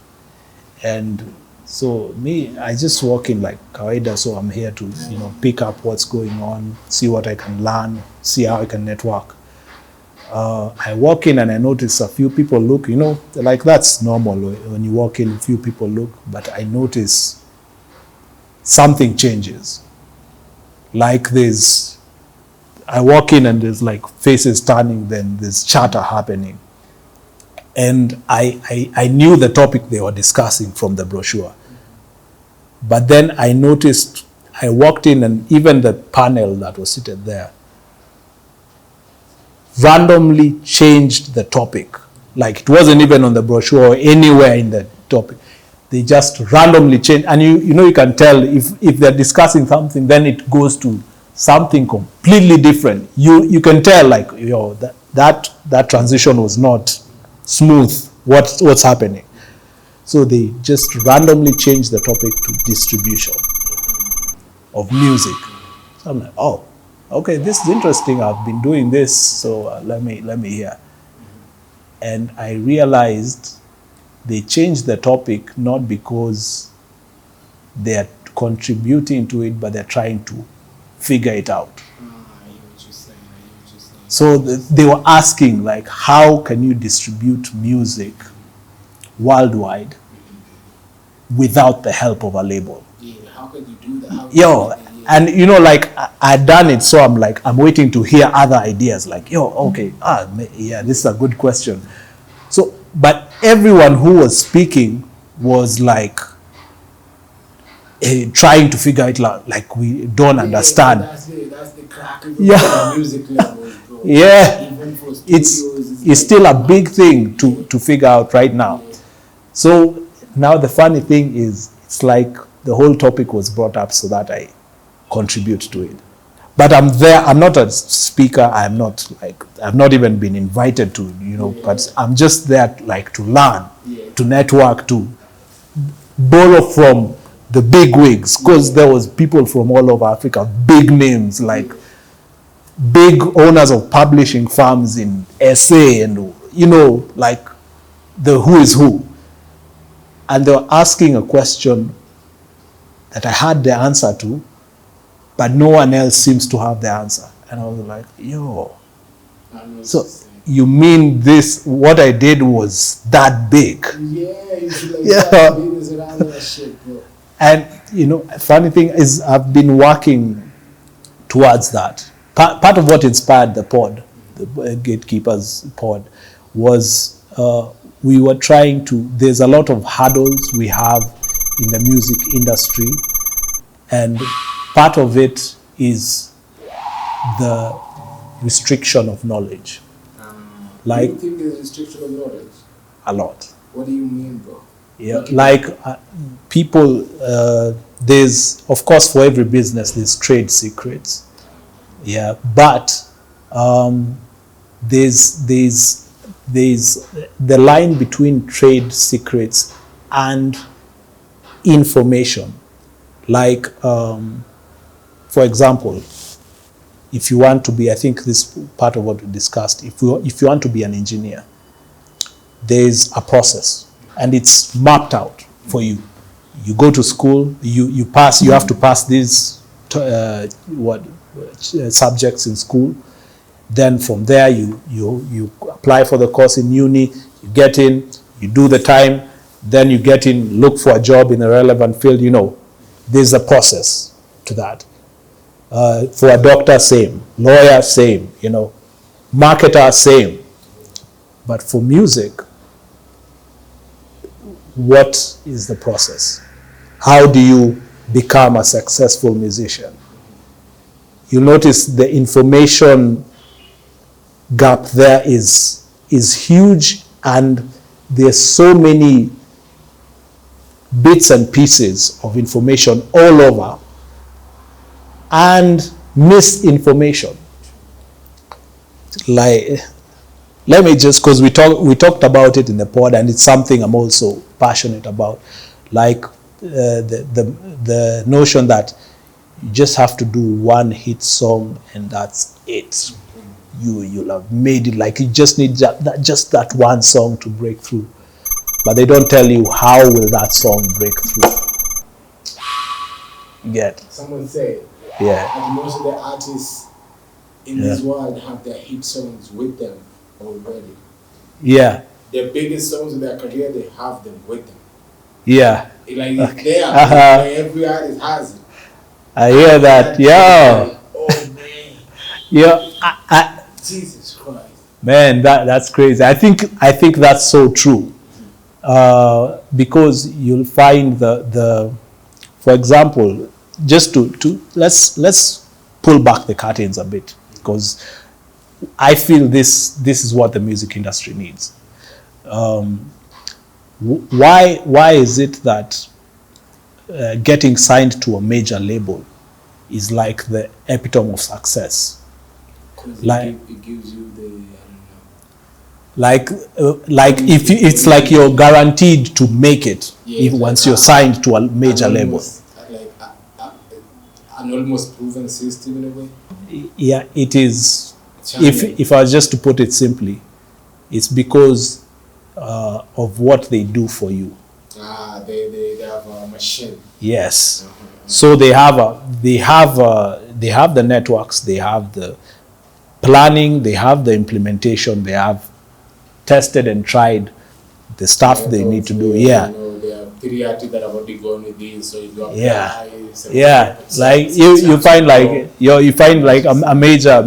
And so I just walk in like kawaida, so I'm here to, you know, pick up what's going on, see what I can learn, see how I can network. I walk in and I notice a few people look, you know, like that's normal when you walk in, a few people look, but I notice something changes. Like I walk in and there's like faces turning, then there's chatter happening. And I knew the topic they were discussing from the brochure. But then I noticed, I walked in and even the panel that was seated there randomly changed the topic Like it wasn't even on the brochure or anywhere in the topic. They just randomly change, and you can tell if they're discussing something, then it goes to something completely different. You can tell like that transition was not smooth. What's happening? So they just randomly changed the topic to distribution of music. So I'm like, oh, okay, this is interesting. I've been doing this, so let me hear. And I realized they changed the topic not because they're contributing to it, but they're trying to figure it out. I hear what you're saying. So they were asking, like, how can you distribute music worldwide without the help of a label? Yeah, how can you do that? And like I'd done it, so I'm waiting to hear other ideas. Like, this is a good question. So, but everyone who was speaking was like trying to figure it out. Like, we don't understand. That's the crack of the music levels, bro. Yeah, Even for it's still a big thing to figure out right now. Yeah. So now the funny thing is, it's like the whole topic was brought up so that I contribute to it. But I'm there. I'm not a speaker. I've not even been invited to, but I'm just there like to learn, to network, to borrow from the big wigs, because there was people from all over Africa, big names, like big owners of publishing firms in SA, and like the who is who. And they were asking a question that I had the answer to, but no one else seems to have the answer. And I was like, so you mean this, what I did was that big? Yeah, you should that big as around that shit, bro. And, funny thing is, I've been working towards that. Part of what inspired the pod, the Gatekeepers pod, was we were trying to, there's a lot of hurdles we have in the music industry, and part of it is the restriction of knowledge. Do you think there's restriction of knowledge? A lot. What do you mean, bro? Yeah, people, there's, of course, for every business, there's trade secrets. Yeah, but there's the line between trade secrets and information. Like, for example, if you want to be, I think this is part of what we discussed, if you want to be an engineer, there's a process and it's mapped out for you. You go to school, you have to pass these subjects in school. Then from there you apply for the course in uni, you get in, you do the time, then you get in, look for a job in a relevant field. There's a process to that. For a doctor, same. Lawyer, same. Marketer, same. But for music, what is the process? How do you become a successful musician? You notice the information gap there is huge, and there's so many bits and pieces of information all over, and misinformation. Like, let me just, because we talked about it in the pod, and it's something I'm also passionate about. Like the notion that you just have to do one hit song and that's it. You'll have made it. Like, you just need that one song to break through. But they don't tell you how will that song break through. Get? Someone said, and most of the artists in this world have their hit songs with them already. Yeah. Their biggest songs in their career, they have them with them. Yeah. Like, it's there. Like, every artist has it. I hear that. Yeah. Like, oh, man. Yeah. Jesus Christ. Man, that's crazy. I think that's so true. Because you'll find the for example, just to let's pull back the curtains a bit, because I feel this is what the music industry needs. why is it that getting signed to a major label is like the epitome of success? Like it gives you the, I don't know. Like if it's like you're guaranteed to make it if once you're signed to a major label. Like an almost proven system in a way. Yeah, it is. If I was just to put it simply, it's because of what they do for you. They have a machine. Yes. So they have the networks, they have the planning, they have the implementation, they have tested and tried the stuff they need to do. Yeah. You know, there are 3 artists that have already gone with this, so you apply. Yeah. Like you find like a major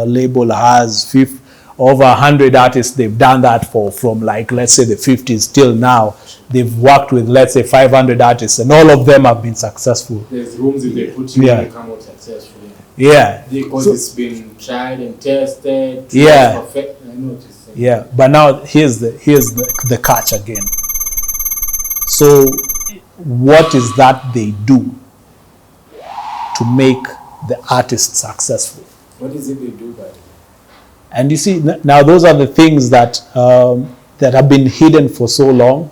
label has over 100 artists. They've done that from like, let's say, the 50s till now. They've worked with, let's say, 500 artists, and all of them have been successful. There's rooms if they put you and come out successful. Yeah. Because it's been tried and tested. Yeah. Perfect. I know what you're saying. Yeah. But now here's the catch again. So what is that they do to make the artist successful? What is it they do by it? And you see, now those are the things that that have been hidden for so long.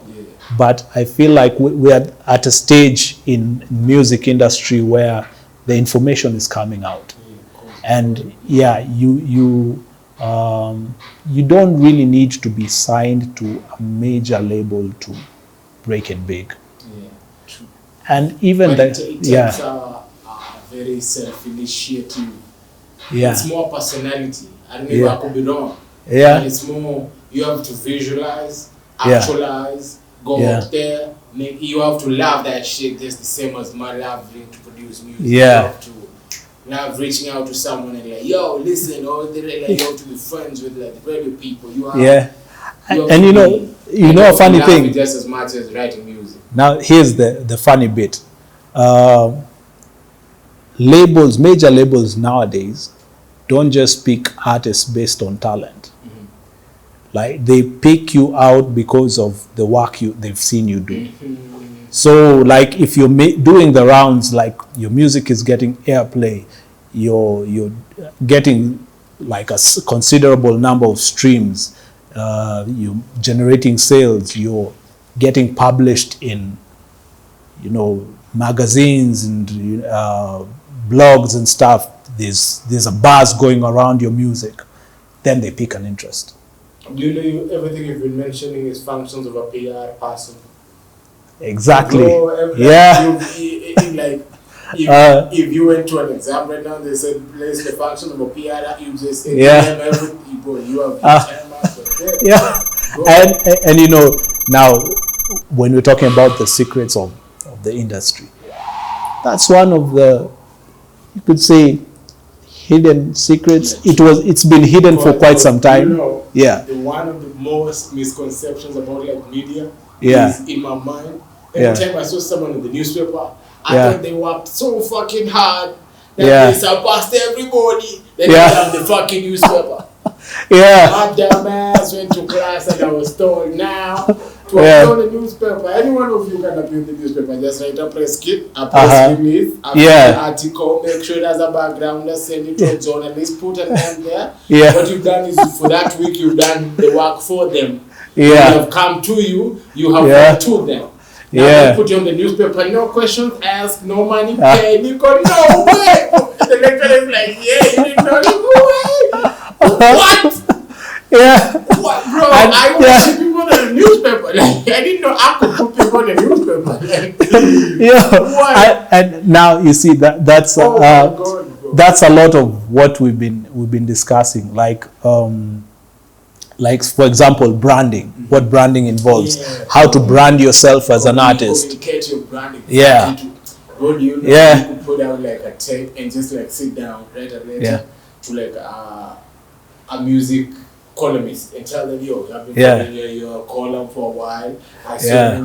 But I feel like we are at a stage in music industry where the information is coming out, and you don't really need to be signed to a major label to break it big. Yeah, true. And even but that, it takes a very self-initiative. Yeah. It's more personality. I don't know if I could be wrong. Yeah. But it's more, you have to visualize, actualize, go out there. You have to love that shit just the same as my loving to produce music. Yeah. You have to love reaching out to someone and like, yo, listen, or like, you have to be friends with like the radio people. You have, and you know a funny thing. Just as much as writing music. Now here's the funny bit. Labels, major labels nowadays don't just pick artists based on talent. Mm-hmm. Like they pick you out because of the work they've seen you do. Mm-hmm. So like if you're doing the rounds, like your music is getting airplay, you're getting like a considerable number of streams, you're generating sales, you're getting published in, magazines and blogs and stuff. There's a buzz going around your music. Then they pick an interest. Do you know everything you've been mentioning is functions of a PR person? Exactly. If you went to an exam right now, they said place the function of a PR, you just say everything, bro. You have and now when we're talking about the secrets of the industry, that's one of the, you could say, hidden secrets. It's been hidden for quite some time. One of the most misconceptions about like media is in my mind. Every time I saw someone in the newspaper, I thought they worked so fucking hard that they surpassed everybody. Then they have the fucking newspaper. My dumb ass went to class and I was told now to appear on the newspaper. Any one of you can appear in the newspaper. Just write a press kit, a press release, an article, make sure there's a background, send it to a journalist, put a name there. What you've done is for that week you've done the work for them. They have come to you, you have worked to them. Now they put you on the newspaper, no questions asked, no money paid. You go, no way! The lecturer is like, you didn't know, no way! What? What, bro? I want to see people on the newspaper. Like, I didn't know I could put people on the newspaper. Like, and now you see that's that's a lot of what we've been discussing. Like for example, branding. What branding involves? How to brand yourself as an artist. Communicate your branding. What do you know? You could put out like a tape and just like sit down, write a letter to like a music columnist and tell them, yo, I've been following your column for a while. I saw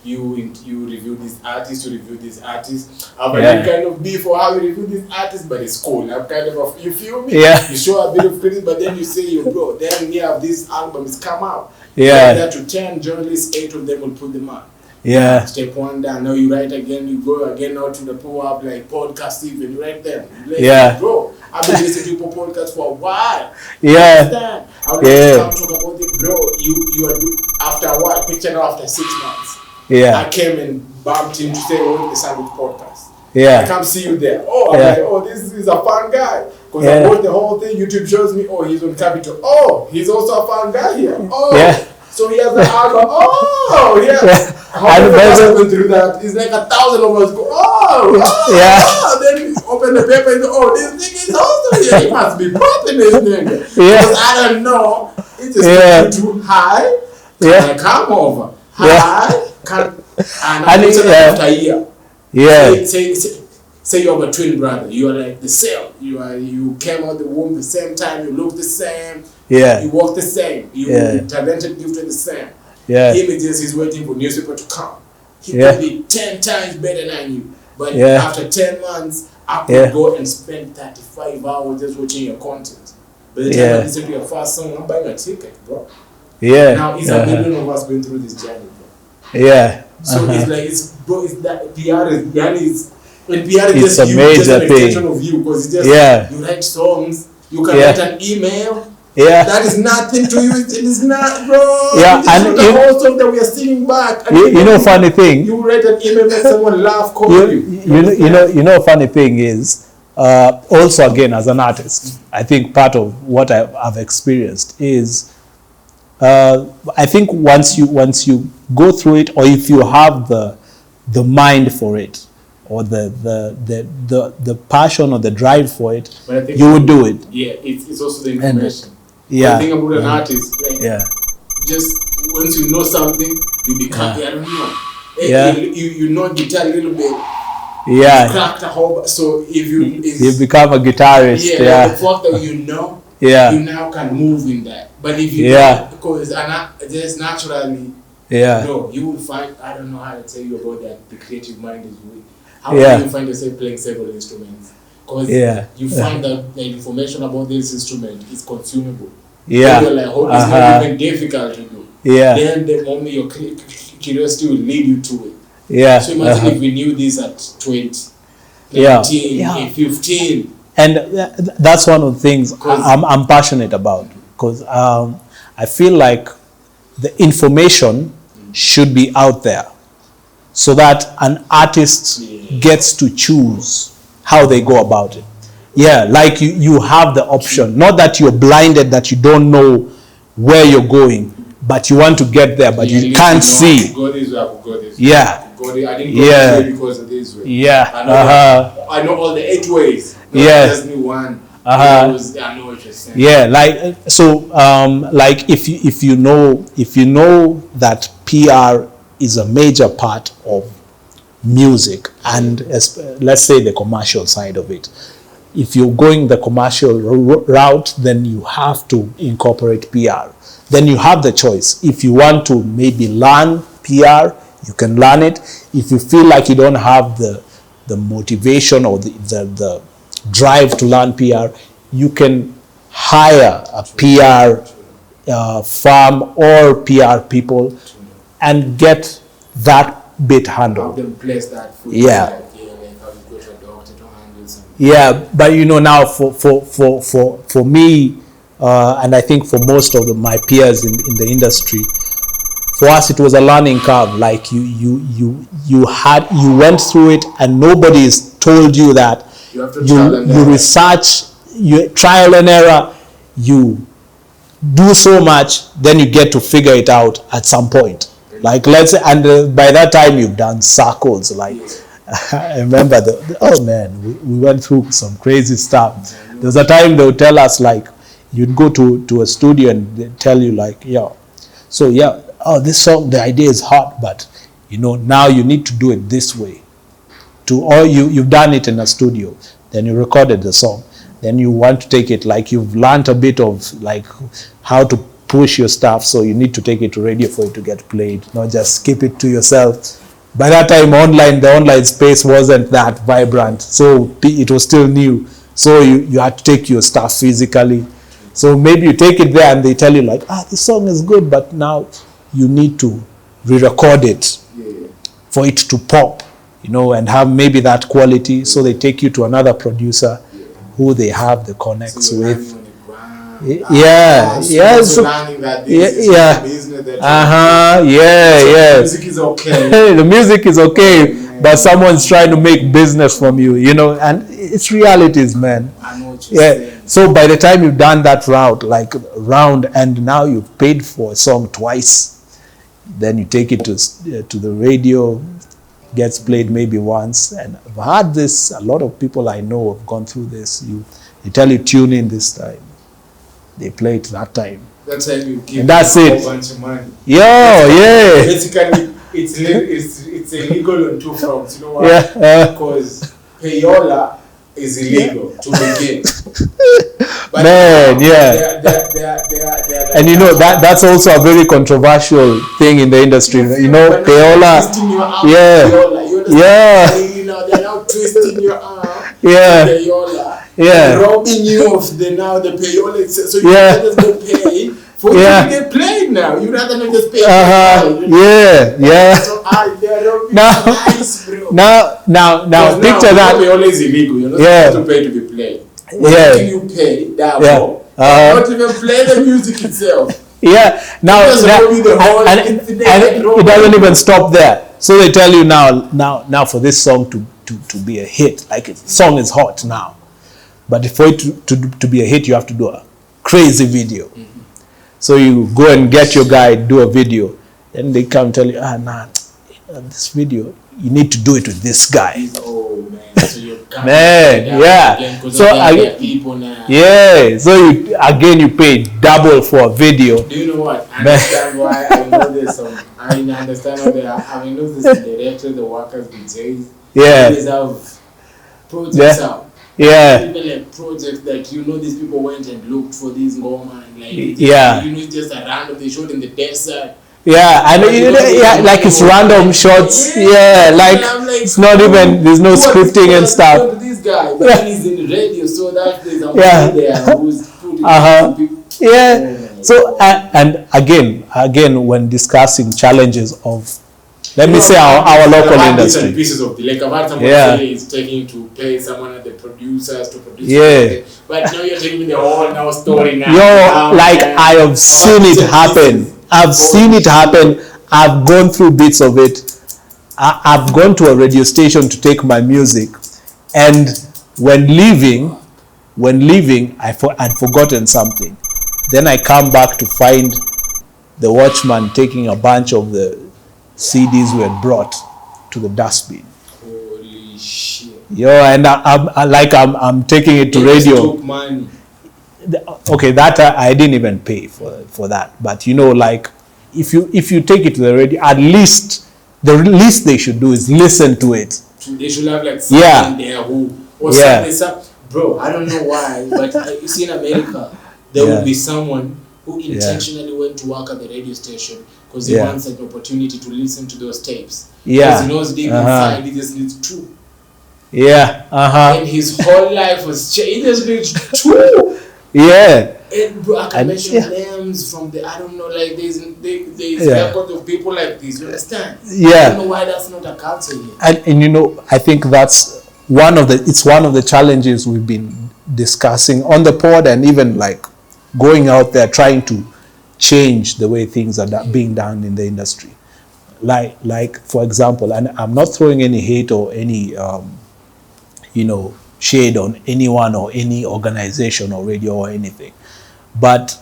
you review this artist, you review this artist. I've kind of beef for how you review this artist, but it's cool. I'm kind of you feel me? Yeah. You show a bit of criticism, but then you say, "Yo, bro, then this album is come out." Yeah. There to 10 journalists, 8 of them will put them out. Yeah. Step 1 down. Now you write again. You go again out to the pull-up like podcast even. You write them. Bro, I've been listening to your podcast for a while. Yeah. Understand? I will come talk about it, bro. You are after a while. Picture now after 6 months. Yeah. I came and bumped him to say, "Oh, the Sandwich podcast." Yeah. I come see you there. Oh, I'm like, oh, this is a fun guy. Because I watched the whole thing. YouTube shows me, oh, he's on Capitol. Oh, he's also a fun guy here. Oh, so he has an album. Oh, yeah. How many of us went through that? It's like 1,000 of us go, oh. Then you open the paper and go, oh, this nigga is also here. He must be popping this nigga. Because I don't know. It's just too high. Can I come over? High. And I after a year. Yeah. Say you're a twin brother. You are like the same. You came out the womb the same time. You look the same. Yeah. You walk the same. You talented, gifted the same. Yeah. Images, he's waiting for newspaper to come. He could be 10 times better than you. But after 10 months, I could go and spend 35 hours just watching your content. By the time I listen to your first song, I'm buying a ticket, bro. Yeah. Now it's a million of us going through this journey, bro. Yeah. So it's like it's that PR is when PR is it's just a major just an thing. extension of you because it's just you write songs, you can write an email. Yeah. That is nothing to you. It is not, bro. Yeah, and the whole song that we are singing back. And you know, funny thing. You write an email that someone laugh, call you. You know, funny thing is, also again as an artist, I think part of what I've experienced is, I think once you go through it, or if you have the mind for it, or the passion or the drive for it, you would do it. Yeah, it's also the information. The thing about an artist, like, just once you know something, you become, I don't know. You know guitar a little bit. Yeah. You cracked a whole, so if you become a guitarist. Yeah. The fact that you know, you now can move in that. But if you don't, because just naturally, no, you will find, I don't know how to tell you about that, the creative mind is weak. How do you find yourself playing several instruments? Because you find that the information about this instrument is consumable. Yeah. You're like, oh, it's not even difficult to do. Yeah. Then the moment your curiosity will lead you to it. Yeah. So imagine if we knew this at 20, 19, 15. And that's one of the things I'm passionate about. Because I feel like the information should be out there, so that an artist gets to choose how they go about it. Yeah, like you have the option. Not that you're blinded, that you don't know where you're going, but you want to get there, but you can't see. Go this way, I could go this way. Yeah. I didn't go this way because of this way. Yeah. I know all the 8 ways. No, just me one. I know what you're saying. Yeah, like so. Like if you know that PR is a major part of music, and let's say the commercial side of it. If you're going the commercial route, then you have to incorporate PR. Then you have the choice. If you want to maybe learn PR, you can learn it. If you feel like you don't have the motivation or the drive to learn PR, you can hire a PR firm or PR people and get that bit handled. Help them place that food. Yeah, but you know, now for me, and I think for most of my peers in the industry, for us it was a learning curve. Like you went through it, and nobody's told you that. You have to you research, you trial and error, you do so much, then you get to figure it out at some point. Like let's say, and by that time you've done circles. Like I remember we went through some crazy stuff. There was a time they would tell us, like, you'd go to a studio and they tell you like, this song, the idea is hot, but you know, now you need to do it this way. Or you've done it in a studio, then you recorded the song, then you want to take it, like you've learned a bit of like how to push your stuff, so you need to take it to radio for it to get played, not just keep it to yourself. By that time, the online space wasn't that vibrant, so it was still new. So you had to take your stuff physically. So maybe you take it there and they tell you like, this song is good, but now you need to re-record it for it to pop, and have maybe that quality. So they take you to another producer who they have the connects with. Yeah. Music is okay. The music is okay, but someone's trying to make business from you, and it's realities, man. I know what you're saying. So by the time you've done that round, and now you've paid for a song twice, then you take it to the radio, gets played maybe once. And I've had this, a lot of people I know have gone through this. They tell you tune in this time. They play it that time. That's why you give and that's a it. whole bunch of money. Basically, it's illegal on two fronts. You know why? Yeah. Because payola is illegal to begin. But man, they're like, and that's also a very controversial thing in the industry. Payola. They're now twisting your arm. Payola. Yeah. Robbing you of the payola. So you rather go pay for you to get played now. You rather not just pay. So they're robbing nice, bro. Now picture that. Payola is illegal. You're not supposed to pay to be played. Until you pay double, not even play the music itself. Now it doesn't even stop there. So they tell you now for this song to be a hit, like the song is hot now, but for it to be a hit, you have to do a crazy video. Mm-hmm. So you go and get your guy, do a video, then they come tell you, this video, you need to do it with this guy. Oh man, so you're so people now. So you pay double for a video. Do you know what? I understand why I know this song. I understand how they are. I know this directors, the workers, the DJs. They have projects out. People like projects that these people went and looked for these ngoma and it's just a random, they showed in the desert. Like it's random shots. It's not even, there's no scripting and stuff. This guy, but he's in the radio, so that there's a there who's putting people. So and again, when discussing challenges of, let me say our local industry. Pieces of like I've someone say is taking to pay someone at the producers to produce. But now you're taking the whole story now. I have seen it happen. I've gone through bits of it. I've gone to a radio station to take my music, and when leaving, I'd forgotten something. Then I come back to find the watchman taking a bunch of the CDs we had brought to the dustbin. Holy shit! And I'm taking it to radio. Took money. Okay, that I didn't even pay for that. But if you take it to the radio, at least the least they should do is listen to it. They should have someone there who or something. Bro, I don't know why, but you see in America there will be someone who intentionally went to work at the radio station because he wants an opportunity to listen to those tapes. Because he knows deep inside he just needs two. And his whole life was changed. He just needs two. And bro, I can mention names from the, I don't know, there's records of people like this, you understand? I don't know why that's not a culture here. And I think that's one of the challenges we've been discussing on the pod, and even going out there trying to change the way things are being done in the industry. Like for example, and I'm not throwing any hate or any shade on anyone or any organization or radio or anything, but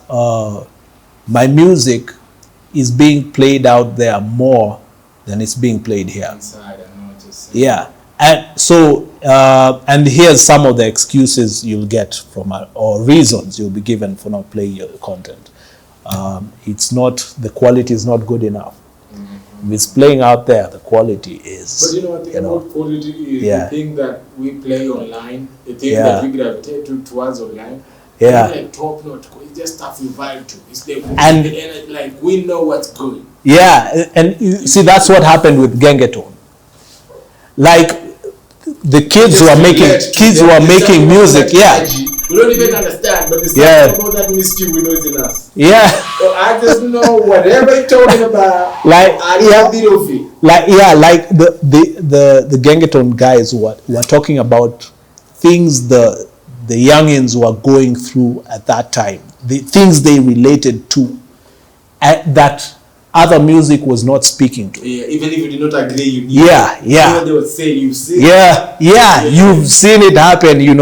my music is being played out there more than it's being played here. Inside, I know what you're saying. And so and here's some of the excuses you'll get from or reasons you'll be given for not playing your content. The quality is not good enough. If it's playing out there, the quality is. But what the thing about quality is the thing that we play online, the thing that we gravitate towards online, Yeah. Like top note. It's just stuff you vibe to. It's the And energy, like we know what's good. yeah, and you see that's what happened with Gengeton. Like the kids who are making music, yeah. We don't even understand, but the stuff about that mystery we know is in us. Yeah. So I just know whatever you're talking about. Like I bit of it. Like the Gengeton guys were talking about things the youngins were going through at that time, the things they related to, that other music was not speaking to. Yeah, even if you did not agree, you knew. Yeah. You know what they would say, you see. Yeah, you've seen it happen, and you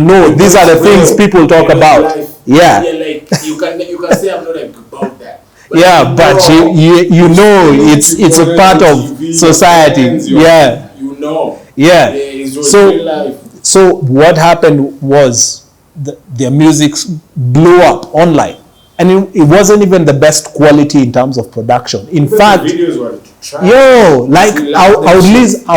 know these are the things people talk about. Yeah. Like you can say I'm not about that. But you know it's a part of society. Yeah. You know. Yeah. It's real life. So what happened was their music blew up online, and it wasn't even the best quality in terms of production. In fact, the videos were I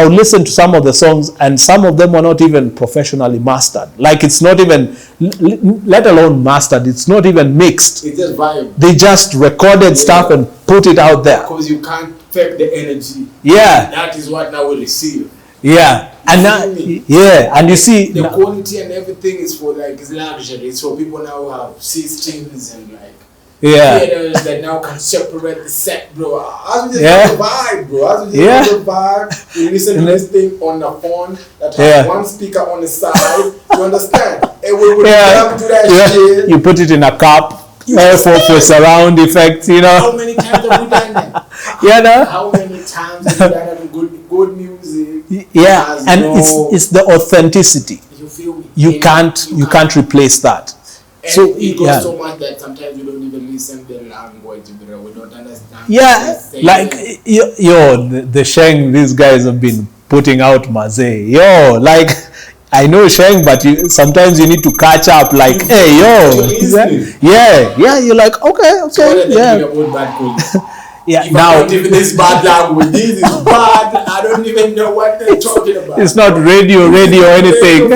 would listen to some of the songs, and some of them were not even professionally mastered. Like it's not even, let alone mastered. It's not even mixed. It's just vibe. They just recorded stuff and put it out there. Because you can't fake the energy. Yeah. That is what now we receive. Yeah. And now, and you see the quality and everything is for like it's luxury. It's for people now who have systems and like theaters that now can separate the set, bro. As we just the vibe, bro. As we just the vibe, you listen to this thing on the phone that has one speaker on the side. You understand? And we will jump to that shit. You put it in a cup. For surround effects, you know. How many times have we done that? How many times have we done that with good music? Yeah, and it's the authenticity. You feel me? You can't replace that. And so it goes so much that sometimes we don't even listen to the language, bro. We don't understand. Yeah, like the Sheng, these guys have been putting out Maze. Like I know Sheng, but sometimes you need to catch up. Like, hey, you're like, okay, yeah. Now, if this bad language, this is bad. I don't even know what they're talking about. It's not radio anything.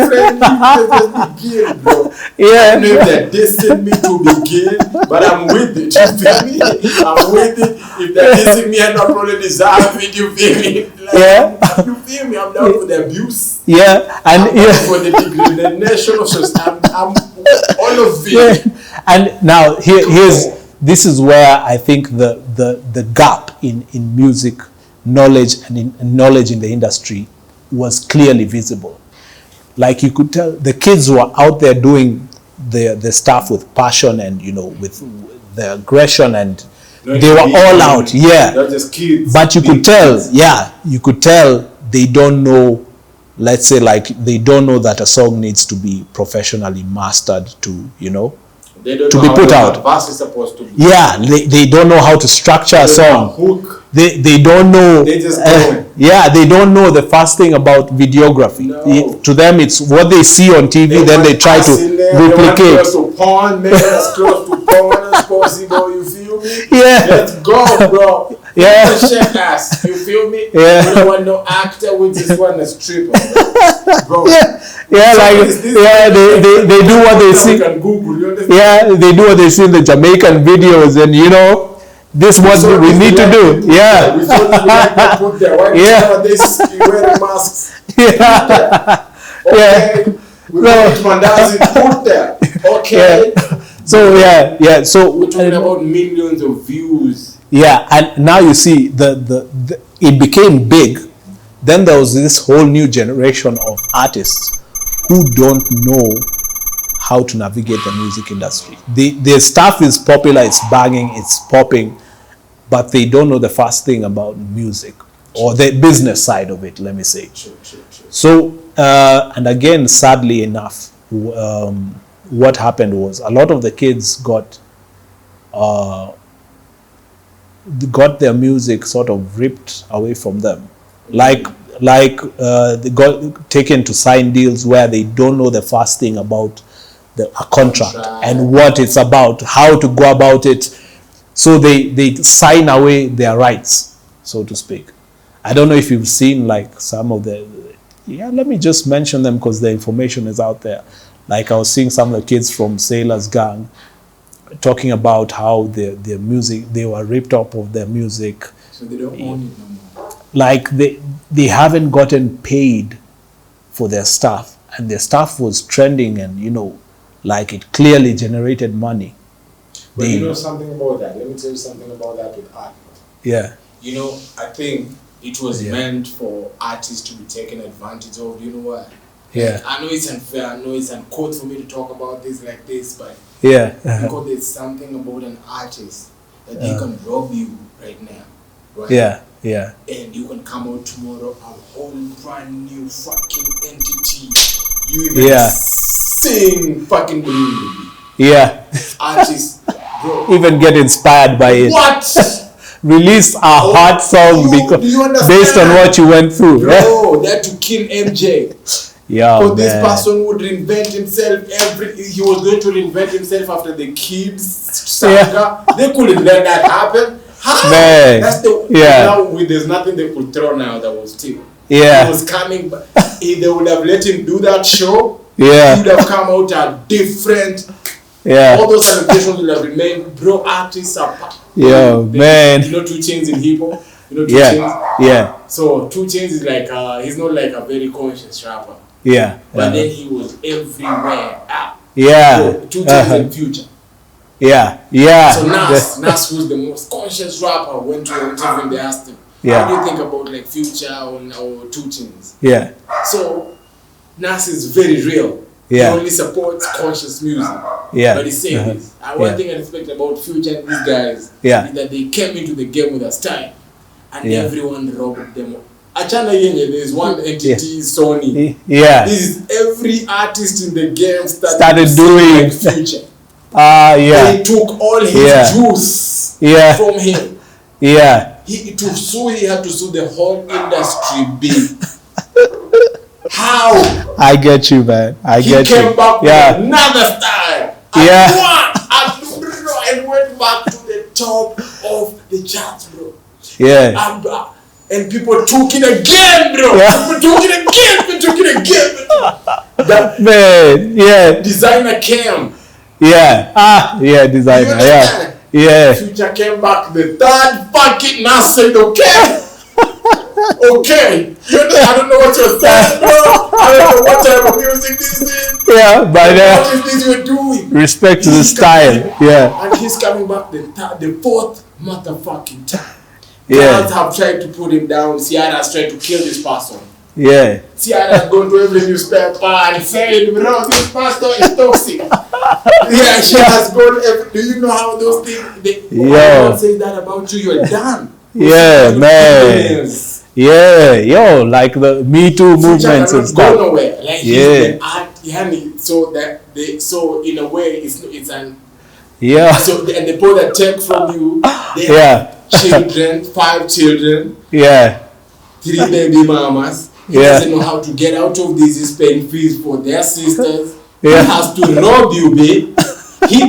Begin, bro. Yeah. I don't know if they're dissing me to begin, but I'm with it. You feel me? I'm with it. If they're dissing me, I'm not probably deserve it. You feel me? Like, you feel me? I'm down for the abuse. Yeah, and I'm down for the degradation of society. I'm all of it. Yeah. And now this is where I think the gap in music knowledge and in knowledge in the industry was clearly visible. Like you could tell the kids were out there doing the stuff with passion and with the aggression, and they were all out. Yeah, not just kids. But you could tell they don't know. Let's say they don't know that a song needs to be professionally mastered to They don't to know be how put out. Verse is supposed to be. Yeah, they don't know how to structure a song. Hook. They don't know. They just go. They don't know the first thing about videography. No. To them, it's what they see on TV. Then they try to replicate. Close to porn, make it as close to porn as possible. You feel me? Yeah. Let's go, bro. Yeah. Shake ass. You feel me? Yeah. We don't want no actor. We just want a stripper, bro. Yeah, they do what they see. Google, you understand? Yeah, they do what they see in the Jamaican videos, and this is what we need to do. Yeah. We thought we like to put there. Why nowadays you wearing masks? Yeah. Okay. We put Mandazi put there. Okay. Yeah. So So we're talking about millions of views. Yeah, and now you see the it became big. Then there was this whole new generation of artists who don't know how to navigate the music industry. Their stuff is popular, it's banging, it's popping, but they don't know the first thing about music or the business side of it, let me say. Sure. So, and again, sadly enough, what happened was a lot of the kids got their music sort of ripped away from them. Like they got taken to sign deals where they don't know the first thing about a contract and what it's about, how to go about it. So they sign away their rights, so to speak. I don't know if you've seen some of let me just mention them because the information is out there. Like I was seeing some of the kids from Sailor's Gang talking about how their music, they were ripped off of their music. So they don't own it no more. Like they haven't gotten paid for their stuff, and their stuff was trending, and like it clearly generated money. But you know something about that? Let me tell you something about that with art. Yeah. I think it was meant for artists to be taken advantage of. You know what? Yeah. I know it's unfair. I know it's uncouth for me to talk about this like this, but yeah, because there's something about an artist that they can rob you right now, right? Yeah. And you can come out tomorrow a whole brand new fucking entity. You even sing fucking believe. Yeah. Artists, bro. Even get inspired by it. What? Release a hot song because based on what you went through. Bro, they had to kill MJ. Yeah, so this person would reinvent himself he was going to reinvent himself after the kids saga. They couldn't let that happen. How? Man. That's now there's nothing they could throw now that was still. Yeah. He was coming, but if they would have let him do that show, he would have come out a different. Yeah. All those celebrations will have remained. Bro, artists are. Man. 2 Chainz in hip hop. 2 Chainz. Yeah. So 2 Chainz is like he's not like a very conscious rapper. Yeah. But then he was everywhere. Yeah. 2 Chainz and Future. Yeah. So Nas who's the most conscious rapper, went to an interview and they asked him, how do you think about like Future or 2 Chainz? Yeah. So Nas is very real. Yeah. He only supports conscious music. Yeah. But he's saying this. And one thing I respect about Future and these guys is that they came into the game with a style and everyone robbed them. Achana yenye, there's one entity, Sony. Yeah. This is every artist in the game started doing like Future. They took all his juice from him. Yeah. He had to sue the whole industry big. How? I get you, man. He came back with another style. And went back to the top of the charts, bro. Yeah. And people took it again, bro. People took it again. That man, Designer came. Designer. Yeah. Future came back the third fucking Nas said, okay. Okay. I don't know what you're saying, bro. I don't know what type of music this is. Yeah, but what is this you're doing? Respect to the style. And he's coming back the fourth motherfucking time. Guys have tried to put him down. Ciara's tried to kill this person. Yeah. Ciara's gone to every newspaper and said, bro, this pastor is toxic. She has gone do you know how those things everyone says that about you, you're done. Man. Like the Me Too movements and stuff. Go nowhere. Like he's the art, so in a way it's an so and the people that take from you, they have children, 5 children, 3 baby mamas. He doesn't know how to get out of this. He's paying fees for their sisters. He has to rob you, babe. He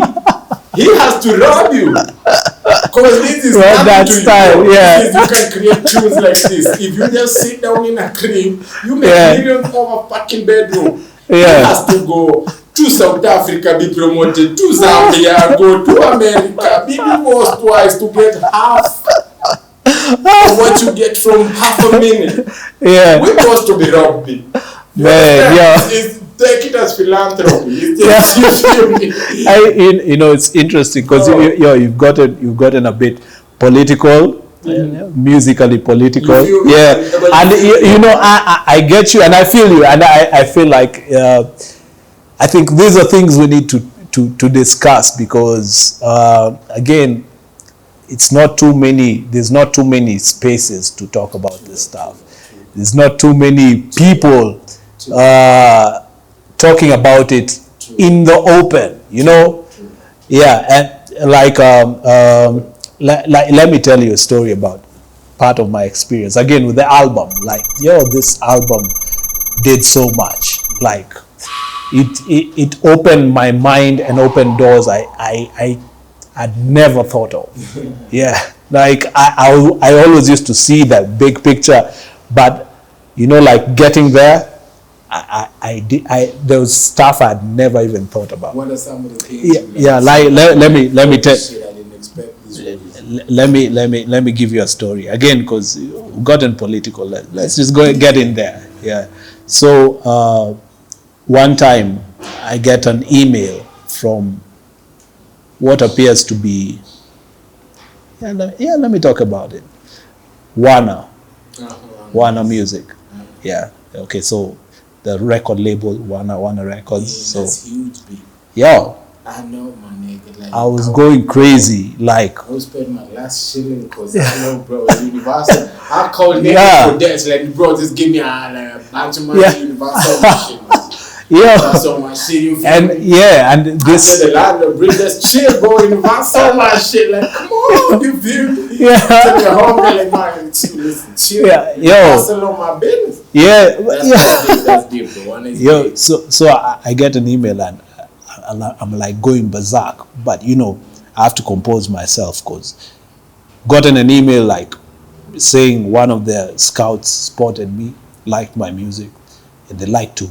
has to rob you. Because this is not that style. You can create tunes like this. If you just sit down in a crib, you make millions of a fucking bedroom. He has to go to South Africa, be promoted, to Zambia, go to America, be divorced twice to get half of what you get from half a minute. We're supposed to be robbed. Take it as philanthropy. It's interesting because you've gotten a bit political, musically political. And I get you, and I feel you, and I feel like I think these are things we need to discuss because again, there's not too many spaces to talk about this stuff. There's not too many people talking about it in the open, and let me tell you a story about part of my experience again with the album. This album did so much. Like it opened my mind and opened doors I had never thought of. I always used to see that big picture, but like getting there, there was stuff I'd never even thought about. What are some of the things? Let me tell. Shit, I didn't expect this. Let me give you a story again, because we've gotten political. Let's just go and get in there. Yeah. So one time I get an email from what appears to be, let me talk about it. Warner Music. Yeah. Okay. So the record label Warner Records. So that's huge, big. Yo. I know, my nigga. Like, I was going crazy. Like, I was paying my last shilling because I know, bro, Universal. I called him for that. Like, bro, just give me a bunch of money. Universal shit. Universal my shit. You feel me? Yeah, and this. I said the landlord, bring this chill, bro. Universal my shit. Like, come on, you feel me? Yeah. Tell your homie, like, man, listen, chill. Yeah, yo. Universal on my business. Yeah, That's deep, bro. Yo, so I get an email and I'm like going berserk, but I have to compose myself, because gotten an email like saying one of their scouts spotted me, liked my music, and they like to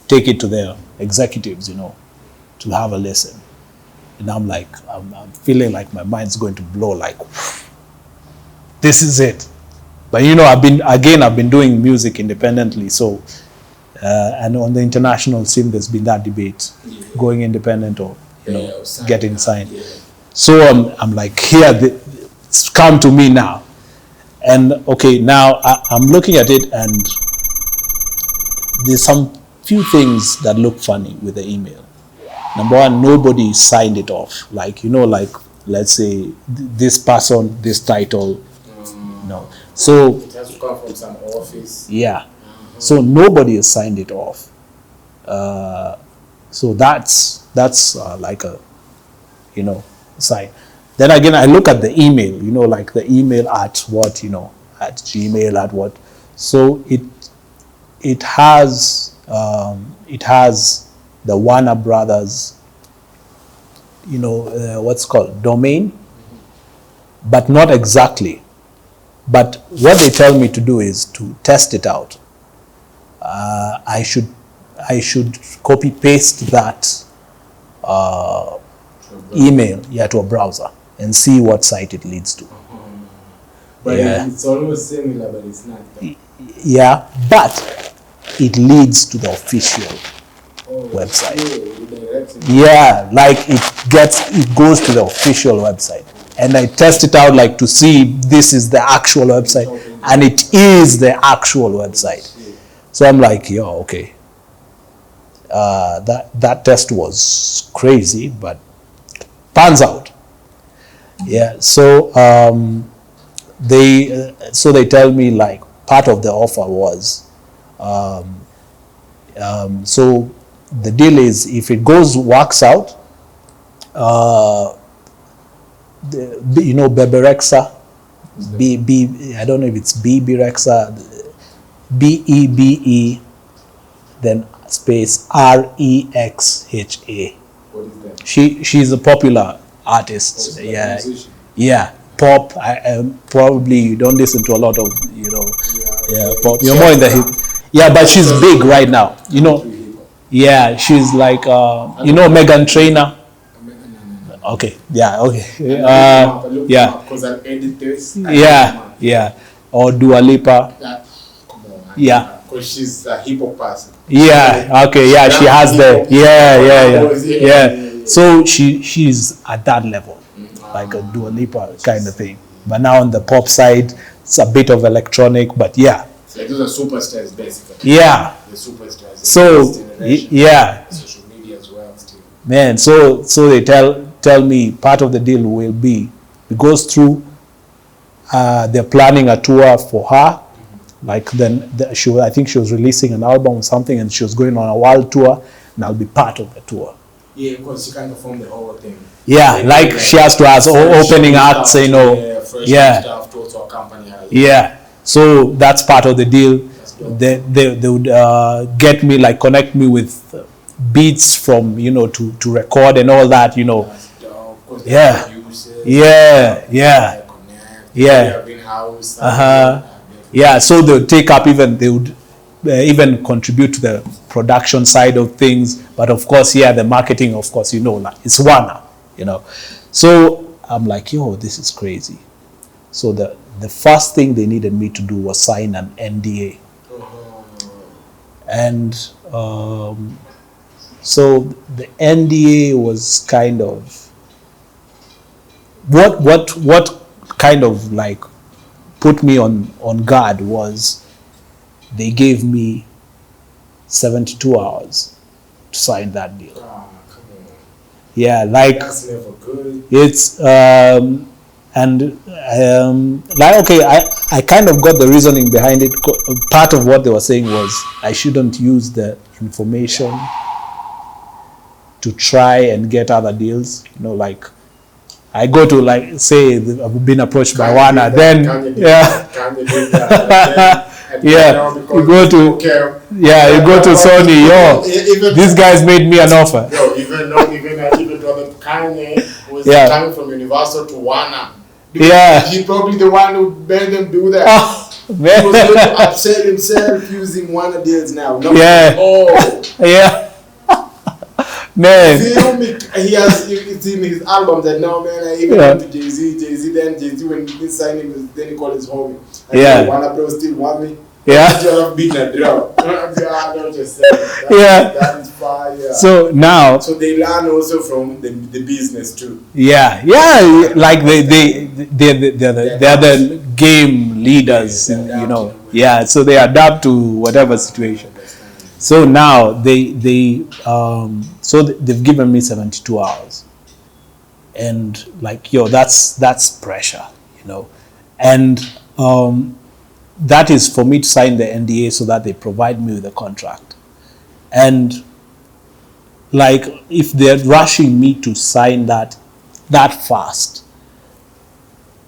take it to their executives, to have a listen. And I'm like, I'm feeling like my mind's going to blow, like, this is it. But I've been doing music independently, so and on the international scene, there's been that debate, going independent or getting signed. So I'm like, here, it's come to me now, and okay, now I'm looking at it, and there's some few things that look funny with the email. Number one, nobody signed it off. Like like let's say this person, this title, no. So it has to come from some office. Yeah. So nobody has signed it off. So that's like a, sign. Then again, I look at the email, like the email at what, at Gmail at what. So it has the Warner Brothers, what's called domain, but not exactly. But what they tell me to do is to test it out. I should copy paste that email to a browser and see what site it leads to. But it's almost similar, but it's not. Yeah, but it leads to the official website. Yeah, like it goes to the official website. And I test it out, like, to see this is the actual website, and it is the actual website. So I'm like, yo, okay. That test was crazy, but pans out. Yeah. So they tell me, like, part of the offer was, so the deal is, if it works out, Beberexa, I don't know if it's Beberexa, BEBE, then space REXHA. What is that? She's a popular artist. Yeah, pop. I probably you don't listen to a lot of pop. You're more in the hip. Yeah, but she's big right now. Yeah, she's like Megan Trainor. Okay. Yeah. Okay. Yeah. Because I'll edit this. Yeah. Or Dua Lipa. Come on. Yeah. Because she's a hip hop person. Yeah. Okay. Yeah. She has the. Yeah. So she's at that level, like a Dua Lipa kind of thing. But now on the pop side, it's a bit of electronic. But yeah. Like those are superstars, basically. Yeah. The superstars. So yeah. Social media as well, still. Man. So they tell me part of the deal will be, it goes through, they're planning a tour for her, like then I think she was releasing an album or something, and she was going on a world tour, and I'll be part of the tour. Yeah, because she can't perform the whole thing. Yeah, like she has to have opening acts, stuff to accompany her. Yeah, so that's part of the deal. They would get me, like, connect me with beats from to record and all that. Yeah. Yeah. So they would take up, even they would even contribute to the production side of things. But of course, yeah, the marketing, of course, like, it's Warner, So I'm like, yo, this is crazy. So the first thing they needed me to do was sign an NDA. And so the NDA was kind of what kind of like put me on guard was they gave me 72 hours to sign that deal. Come on. Yeah, like That's never good. it's like, okay, I kind of got the reasoning behind it. Part of what they were saying was I shouldn't use the information to try and get other deals. Like I go to, like, say I've been approached by Warner, then yeah, you go to Sony, yo, these guys made me an offer. Yo, even Kanye was coming from Universal to Warner. He's probably the one who made them do that. He was going to upsell himself using Warner deals now. Man, he has it's in his album that now, man, I even went to Jay-Z, then Jay-Z when he signed him, then he called his homie. Warner Bros still want me. You have beaten a drum. Don't just say that is fire. So now, so they learn also from the business too. Like they're the game leaders, so they adapt to whatever situation. So now they've given me 72 hours, and like, yo, that's pressure, and that is for me to sign the NDA so that they provide me with a contract. And like, if they're rushing me to sign that fast,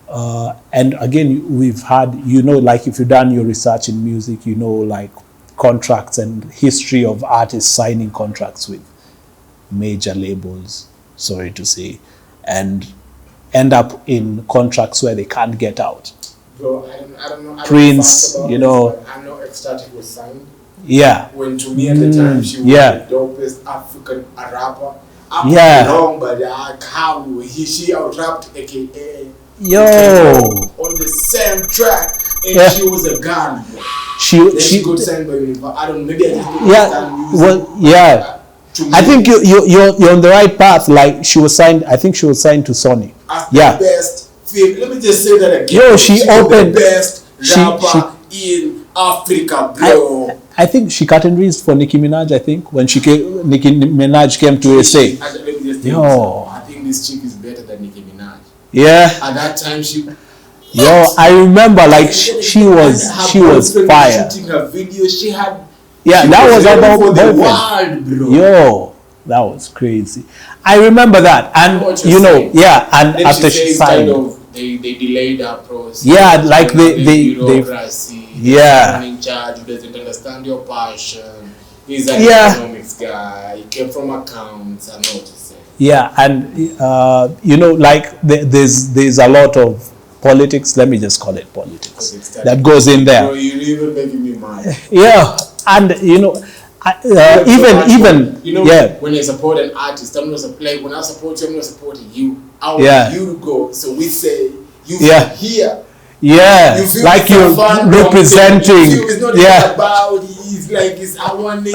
and again, we've had, like, if you've done your research in music, like contracts and history of artists signing contracts with major labels, sorry to say, and end up in contracts where they can't get out. Bro, I don't know. Prince, I know Ecstatic was signed. Yeah. When to me at the time she was the dopest African rapper. Wrong, but how she out-rapped AKA. Yo. On the same track, and she was a gun. She got signed by Universal. I don't know. Maybe I just don't I think you're on the right path. Like, she was signed. I think she was signed to Sony. The best. Let me just say that again. Yo, she opened the best rapper in Africa, bro. I think she cut and raised for Nicki Minaj. I think when Nicki Minaj came to SA. I think this chick is better than Nicki Minaj. Yeah. At that time, I remember, like, she was fire. Shooting her video, she had. That was about the world, bro. Yo, that was crazy. I remember that, and and then after she signed, they delayed her process. Like they bureaucracy. In charge who doesn't understand your passion. He's an economics guy. He came from accounts. I know what you say. And like there's a lot of politics. Let me just call it politics that goes in there. Bro, you're even making me mad. And when you support an artist, I'm not supporting. When I support you, I'm not supporting you. I want you to go. So we say you here. You feel like you're representing. It's not about. It's like I want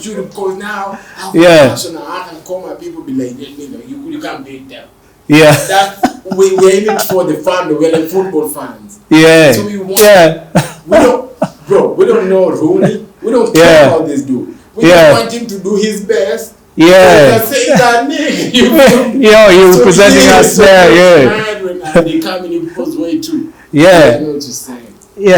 you to, because now I'm passionate. I can call my people, be like, you can't beat them. That we're in it for the fun. We're like football fans. So we want. We don't know Rooney. We don't care about this dude. We just want him to do his best. Saying that nigga. You're representing us there. And they come in people's way too. I know what you're saying.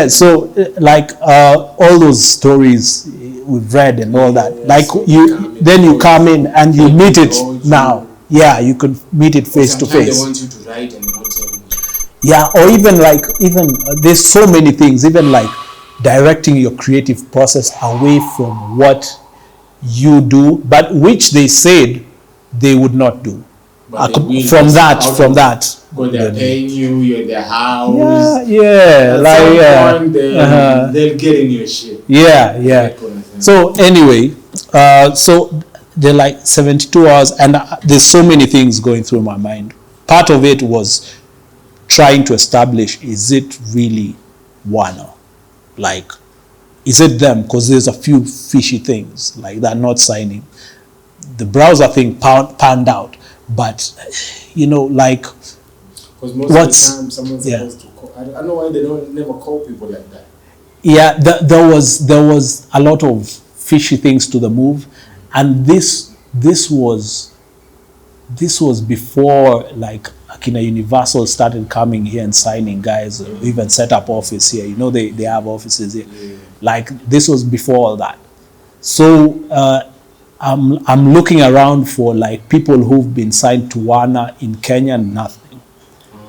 So like all those stories we've read and all that. Like you come in and you meet it now. You could meet it face to face. They want you to write and they won't tell you. Or even there's so many things. Even like directing your creative process away from what you do, but which they said they would not do. from that. Because they're paying you, you're in their house. Yeah, At some point, they'll get in your shit. Yeah. So anyway, so they're like 72 hours, and there's so many things going through my mind. Part of it was trying to establish, is it really Warner? Like, is it them? Because there's a few fishy things, like they're not signing. The browser thing panned out, but like, because most of the time someone's supposed to call. I don't know why they don't never call people like that. Yeah, there was a lot of fishy things to the move, and this was before like Akina Universal started coming here and signing guys, even set up office here. They have offices here. Yeah. Like this was before all that. So I'm looking around for like people who've been signed to Warner in Kenya, nothing.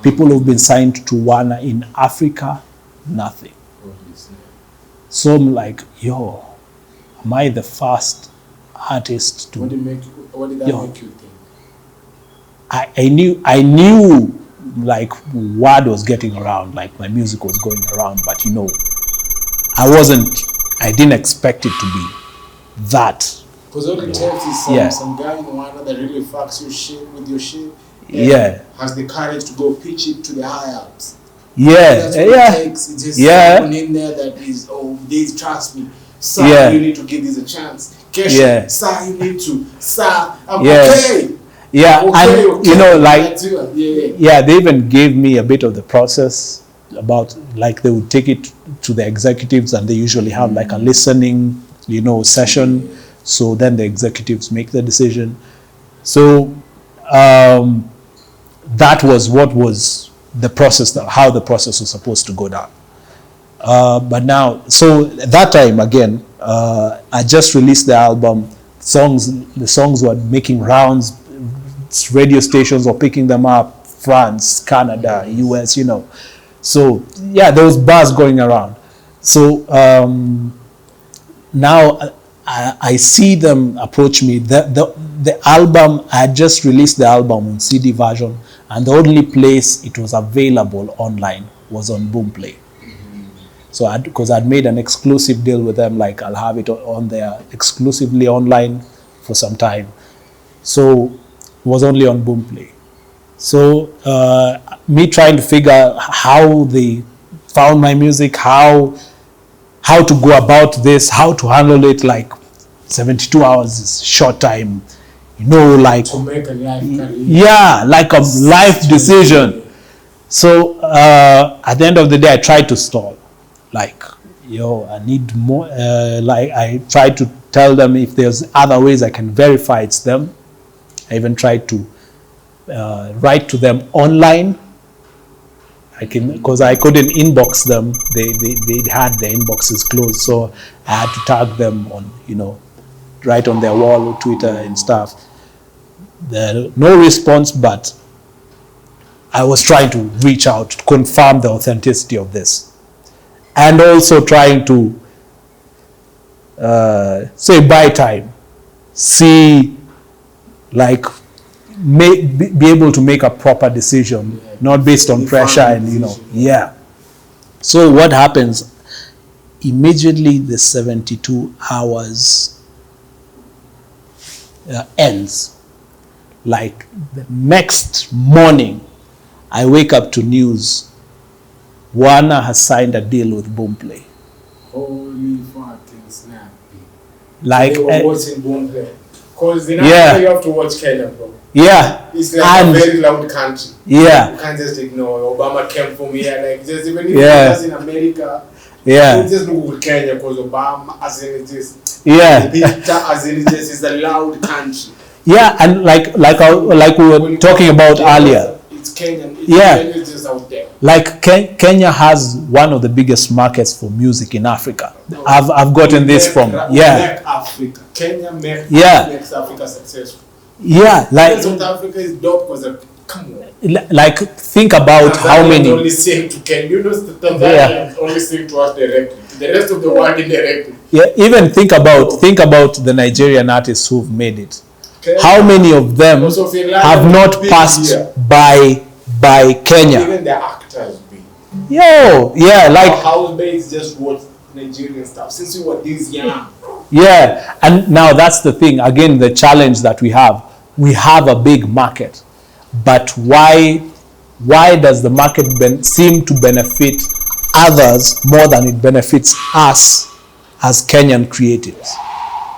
People who've been signed to Warner in Africa, nothing. So I'm like, am I the first artist to? What did that make you think? I knew like word was getting around, like my music was going around, but I didn't expect it to be that. Because all it takes is some guy in Warner that really fucks your shit with your shit. Has the courage to go pitch it to the high ups. That's what it takes. It's just someone in there that is, they trust me. Sir, you need to give this a chance. Kesha, sir, you need to. Sir, I'm okay. Yeah, okay. And they even gave me a bit of the process about like they would take it to the executives, and they usually have like a listening, session. So then the executives make the decision. So that was what was the process, how the process was supposed to go down. But now, so that time again, I just released the album. The songs were making rounds. Radio stations were picking them up. France, Canada, US, So there was buzz going around. So now I see them approach me. The album, I had just released the album on CD version, and the only place it was available online was on Boomplay. So because I'd made an exclusive deal with them, like I'll have it on there exclusively online for some time. So it was only on Boomplay. So me trying to figure out how they found my music, how to go about this, how to handle it, like 72 hours is short time, like to make a life career. Yeah, like a life decision. So at the end of the day, I tried to stall. Like, I need more. Like I tried to tell them if there's other ways I can verify it's them. I even tried to write to them online. Because I couldn't inbox them. They had their inboxes closed, so I had to tag them on, write on their wall or Twitter and stuff. No response, but I was trying to reach out to confirm the authenticity of this. And also trying to say buy time, see, like, be able to make a proper decision, not based on pressure and So what happens immediately? The 72 hours ends. Like the next morning, I wake up to news. Warner has signed a deal with Boomplay. Holy fucking snap! Like they were watching Boomplay. Because you have to watch Kenya, bro. Yeah. It's like a very loud country. Yeah. You can't just ignore. Obama came from here. Like, just even if it was in America, you just Google Kenya because Obama, as in it is. Yeah. As in it is a loud country. Yeah, and like we were talking about earlier. It's Kenyan. Kenya is just out there. Like Kenya has one of the biggest markets for music in Africa. No, I've gotten this from Make Africa. Kenya makes Africa successful. Yeah, like South Africa is dope because come on. Like think about how many. Only sing to Kenya. Tanzania only sing to us directly. The rest of the world indirectly. Yeah, even think about the Nigerian artists who've made it. how many of them have not passed by Kenya? Even the actors be. Yo, yeah, like housemates just watch Nigerian stuff since we were this young. Yeah, and now that's the thing. Again, the challenge that we have a big market, but why does the market seem to benefit others more than it benefits us as Kenyan creatives?